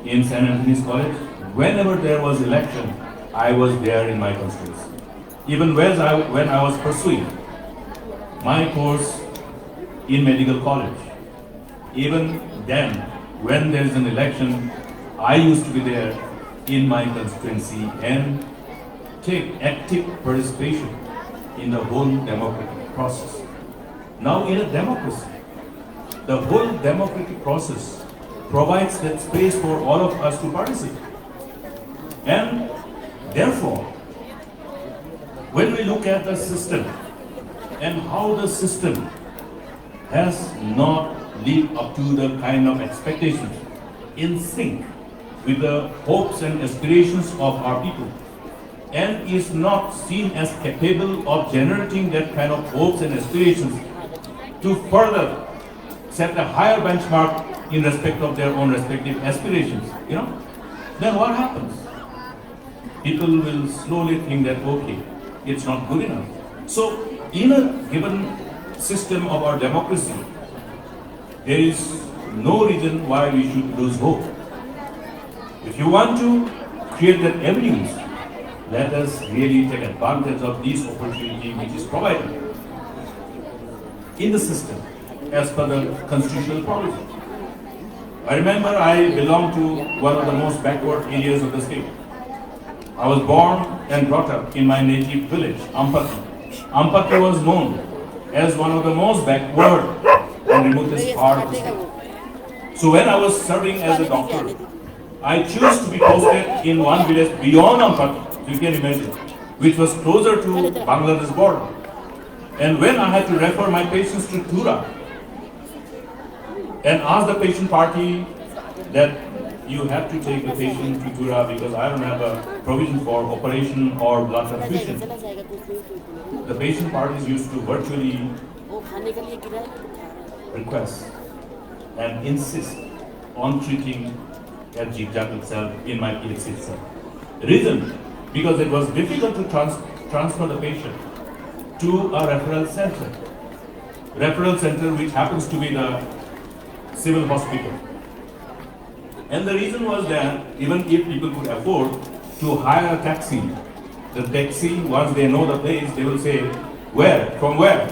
G: in St. Anthony's College, whenever there was election, I was there in my constituency. Even when I was pursuing my course in medical college, even then, when there is an election, I used to be there in my constituency and take active participation in the whole democratic process. Now, in a democracy, the whole democratic process provides that space for all of us to participate. And therefore, when we look at the system and how the system has not lived up to the kind of expectations in sync with the hopes and aspirations of our people, and is not seen as capable of generating that kind of hopes and aspirations to further set a higher benchmark in respect of their own respective aspirations, you know, then what happens? People will slowly think that, okay, it's not good enough. So, in a given system of our democracy, there is no reason why we should lose hope. If you want to create that avenues, let us really take advantage of this opportunity which is provided in the system as per the constitutional policy. I remember I belong to one of the most backward areas of the state. I was born and brought up in my native village, Ampati. Ampati was known as one of the most backward and remotest part of the state. So when I was serving as a doctor, I chose to be posted in one village beyond Ampati, you can imagine, which was closer to Bangladesh border. And when I had to refer my patients to Tura and ask the patient party that you have to take the patient to Tura because I don't have a provision for operation or blood transfusion, the patient parties used to virtually request and insist on treating at Jigjack itself in my PHC itself. Reason? Because it was difficult to transfer the patient to a referral center. Referral center which happens to be the civil hospital. And the reason was that even if people could afford to hire a taxi, the taxi, once they know the place, they will say, where? From where?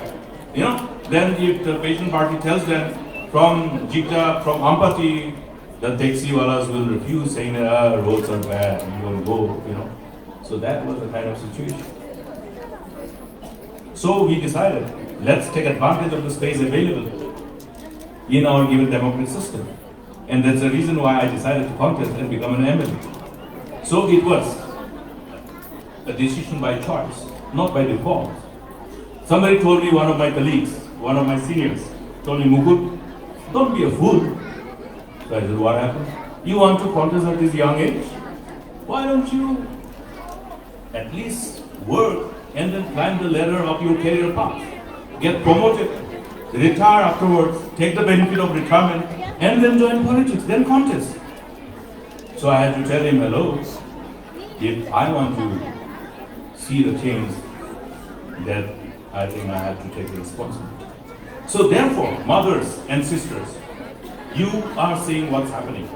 G: You know? Then if the patient party tells them, from Jigda, from Ampati, the taxi walas will refuse, saying, roads are bad, you won't go, you know. So that was the kind of situation. So we decided, let's take advantage of the space available in our given democratic system. And that's the reason why I decided to contest and become an MLA. So it was a decision by choice, not by default. Somebody told me, one of my colleagues, one of my seniors, told me, Mukut, don't be a fool. So I said, what happened? You want to contest at this young age? Why don't you at least work and then climb the ladder of your career path? Get promoted, retire afterwards, take the benefit of retirement, and then join politics, then contest. So I had to tell him, hello, if I want to see the change, that I think I have to take the responsibility. So therefore, mothers and sisters, you are seeing what's happening.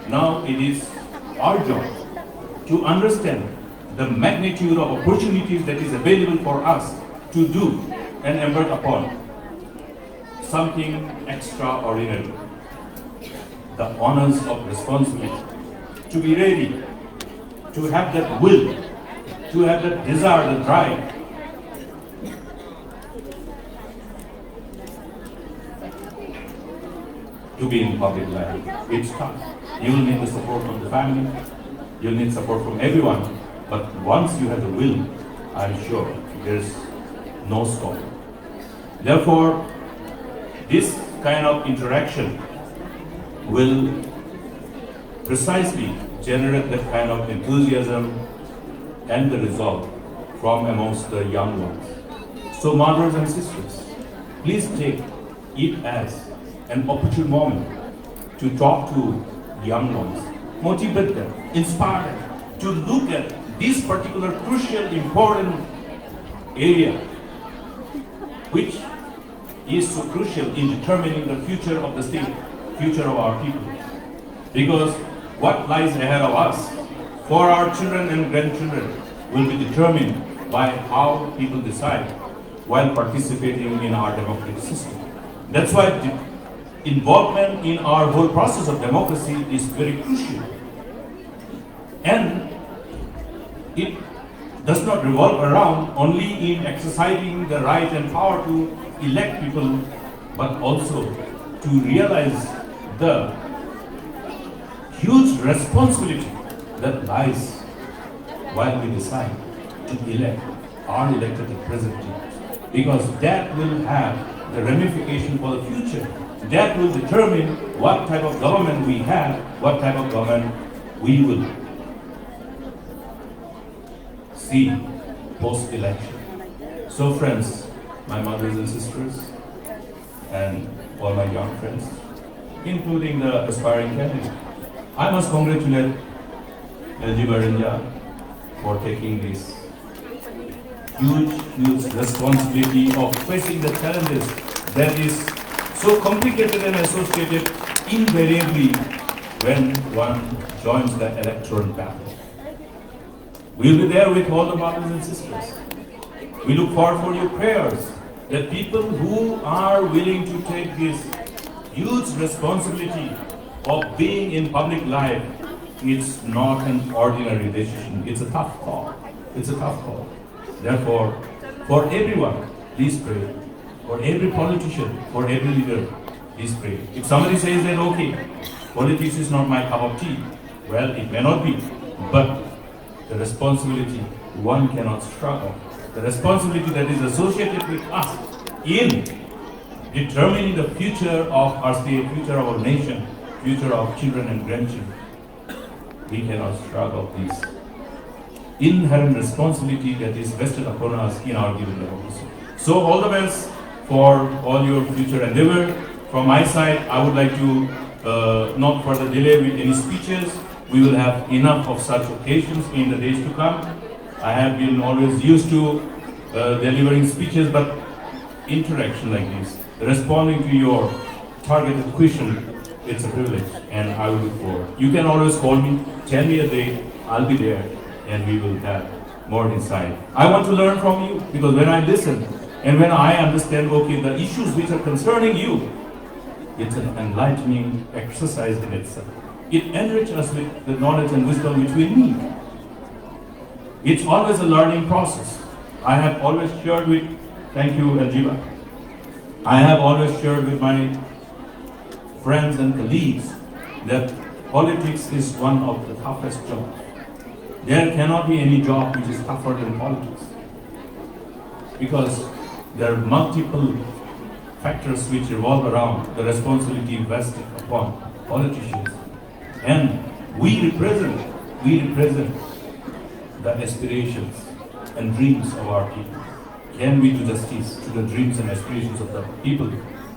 G: Now it is our job to understand the magnitude of opportunities that is available for us to do and embark upon something extraordinary. The honors of responsibility. To be ready, to have that will, to have that desire, the drive. To be in public life. It's tough. You will need the support from the family, you'll need support from everyone, but once you have the will, I'm sure there's no stop. Therefore, this kind of interaction will precisely generate that kind of enthusiasm and the resolve from amongst the young ones. So mothers and sisters, please take it as an opportune moment to talk to young ones, motivate them, inspire them to look at this particular crucial, important area, which is so crucial in determining the future of the state, future of our people. Because what lies ahead of us for our children and grandchildren will be determined by how people decide while participating in our democratic system. That's why the involvement in our whole process of democracy is very crucial. And it does not revolve around only in exercising the right and power to elect people, but also to realize the huge responsibility that lies while we decide to elect our elected representatives, because that will have the ramification for the future. That will determine what type of government we have, what type of government we will see post-election. So friends, my mothers and sisters, and all my young friends, including the aspiring candidates, I must congratulate LG Barinja for taking this huge responsibility of facing the challenges that is so complicated and associated invariably when one joins the electoral battle. We'll be there with all the mothers and sisters. We look forward for your prayers that people who are willing to take this huge responsibility of being in public life, it's not an ordinary decision. It's a tough call. It's a tough call. Therefore, for everyone, please pray. For every politician, for every leader, please pray. If somebody says that, okay, politics is not my cup of tea, well, it may not be, but the responsibility one cannot struggle. The responsibility that is associated with us in determining the future of our state, future of our nation, future of children and grandchildren, we cannot struggle this inherent responsibility that is vested upon us in our given democracy. So all the best for all your future endeavor. From my side, I would like to not further delay with any speeches. We will have enough of such occasions in the days to come. I have been always used to delivering speeches, but interaction like this, responding to your targeted question, it's a privilege, and I will look forward. You can always call me, tell me a day, I'll be there, and we will have more insight. I want to learn from you, because when I listen, and when I understand, okay, the issues which are concerning you, it's an enlightening exercise in itself. It enriches us with the knowledge and wisdom which we need. It's always a learning process. I have always shared with, thank you, Aljiba. I have always shared with my friends and colleagues that politics is one of the toughest jobs. There cannot be any job which is tougher than politics, because there are multiple factors which revolve around the responsibility vested upon politicians. And we represent the aspirations and dreams of our people. Can we do justice to the dreams and aspirations of the people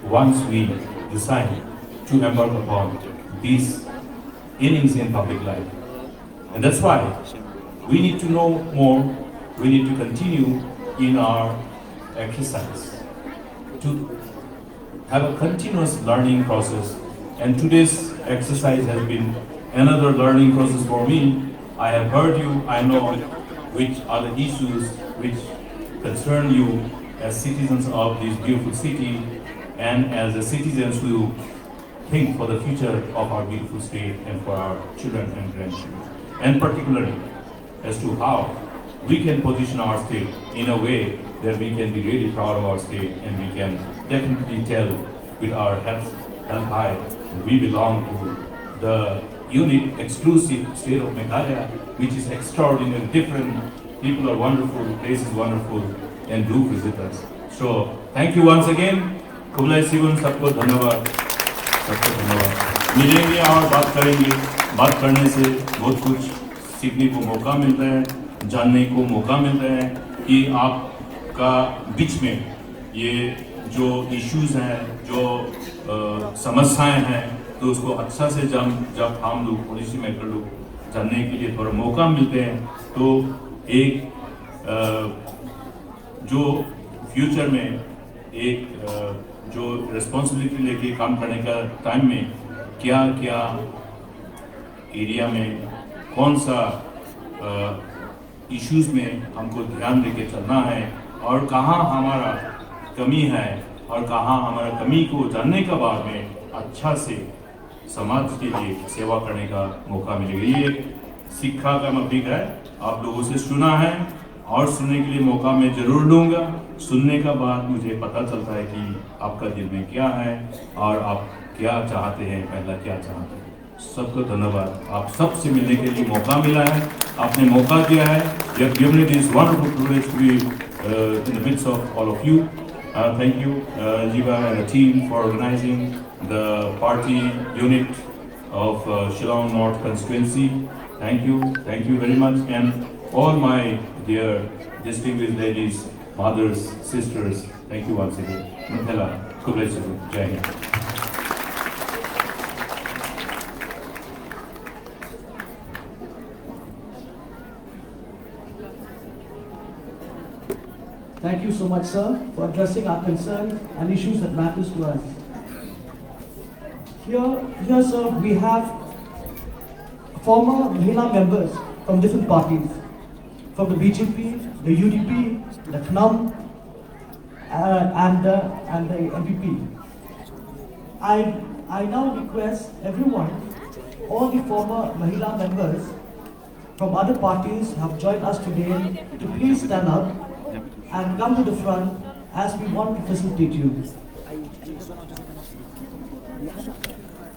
G: once we decide to embark upon these innings in public life? And that's why we need to know more, we need to continue in our exercise, to have a continuous learning process. And today's exercise has been another learning process for me. I have heard you, I know which are the issues which concern you as citizens of this beautiful city and as the citizens who think for the future of our beautiful state and for our children and grandchildren. And particularly as to how we can position our state in a way that we can be really proud of our state, and we can definitely tell with our heads held high that we belong to the unique, exclusive state of Meghalaya, which is extraordinary, different. People are wonderful, place is wonderful, and do visit us. So, thank you once again. Kublai Sibun, sabko dhanyawad. Sabko dhanyawad. मिलेंगे और बात करेंगे। बात करने से बहुत कुछ सीखने को मौका मिलता है, जानने को मौका मिलता है कि आपका बीच में ये जो इश्यूज हैं, जो समस्याएं हैं, तो उसको अच्छा से जब हम लोग पॉलिसी मेकर लोग जानने के लिए थोड़ा मौका मिलते हैं, तो एक जो फ्यूचर में एक जो रिस्पॉन्सिबिलिटी लेके काम करने का टाइम में क्या क्या एरिया में कौन सा इश्यूज में हमको ध्यान देके चलना है और कहाँ हमारा कमी है और कहाँ हमारा कमी को जानने के बाद में अच्छा से समाज के लिए सेवा करने का मौका मिलेगा। ये शिक्षा का मफीक है, आप लोगों से सुना है और सुनने के लिए मौका मैं जरूर दूंगा। सुनने का बाद मुझे पता चलता है कि आपका दिल में क्या है और आप क्या चाहते हैं, पहला क्या चाहते हैं। सबको धन्यवाद, आप सबसे मिलने के लिए मौका मिला है, आपने मौका दिया है। You have given me this wonderful privilege to be in the midst of all of you. Thank you, Jiva and the team, for organizing the party unit of Shilong North constituency. Thank you very much, and all my dear distinguished ladies, mothers, sisters, thank you once again. Mithila, God bless you. Jai Hind.
E: Thank you so much, sir, for addressing our concerns and issues that matters to us. Here, sir, we have former Mahila members from different parties, from the BJP, the UDP, the KNUM, and the MPP. I now request everyone, all the former Mahila members from other parties have joined us today to please stand up and come to the front as we want to facilitate you.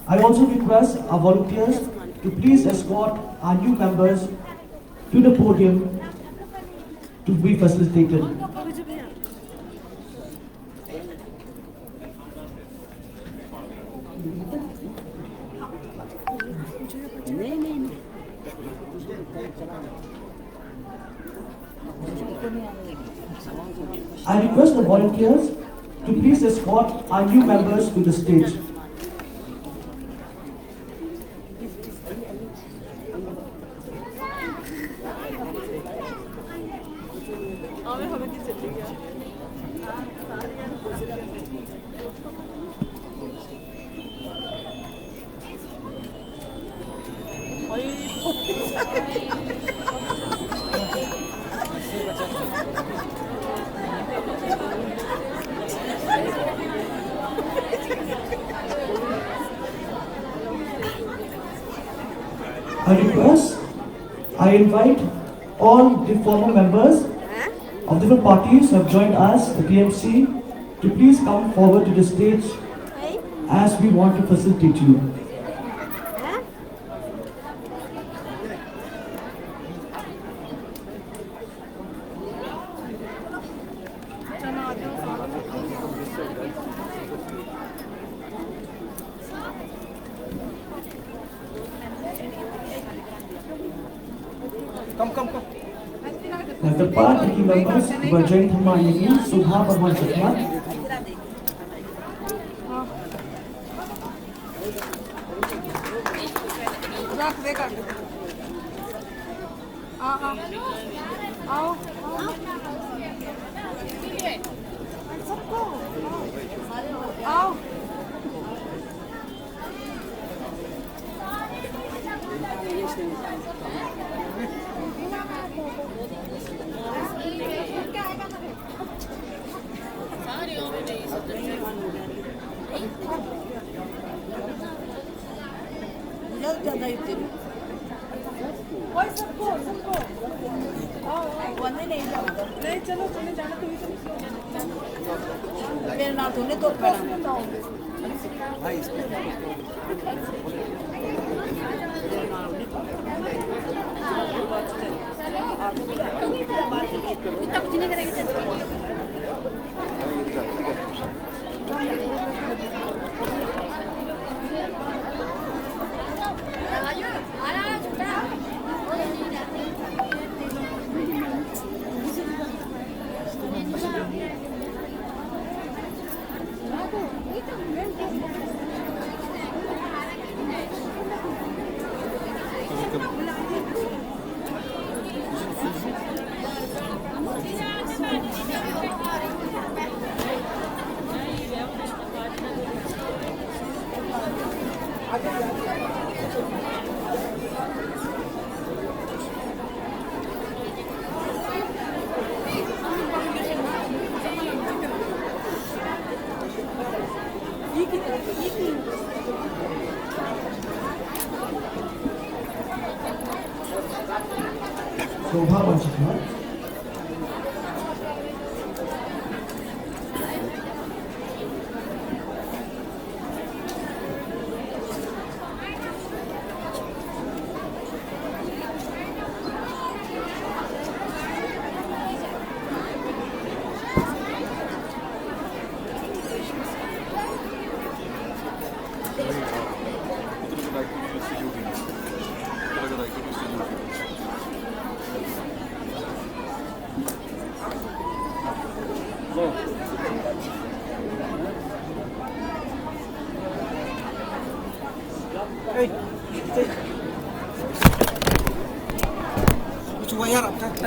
E: I also request our volunteers to please escort our new members to the podium to be facilitated. I request the volunteers to please escort our new members to the stage. I invite all the former members of different parties who have joined us, the PMC, to please come forward to the stage as we want to facilitate you. Now the party members who are joined from our meeting, Subha Parman Satya. शोभा वाचकमार.
C: कुछ हुआ यार, अब तक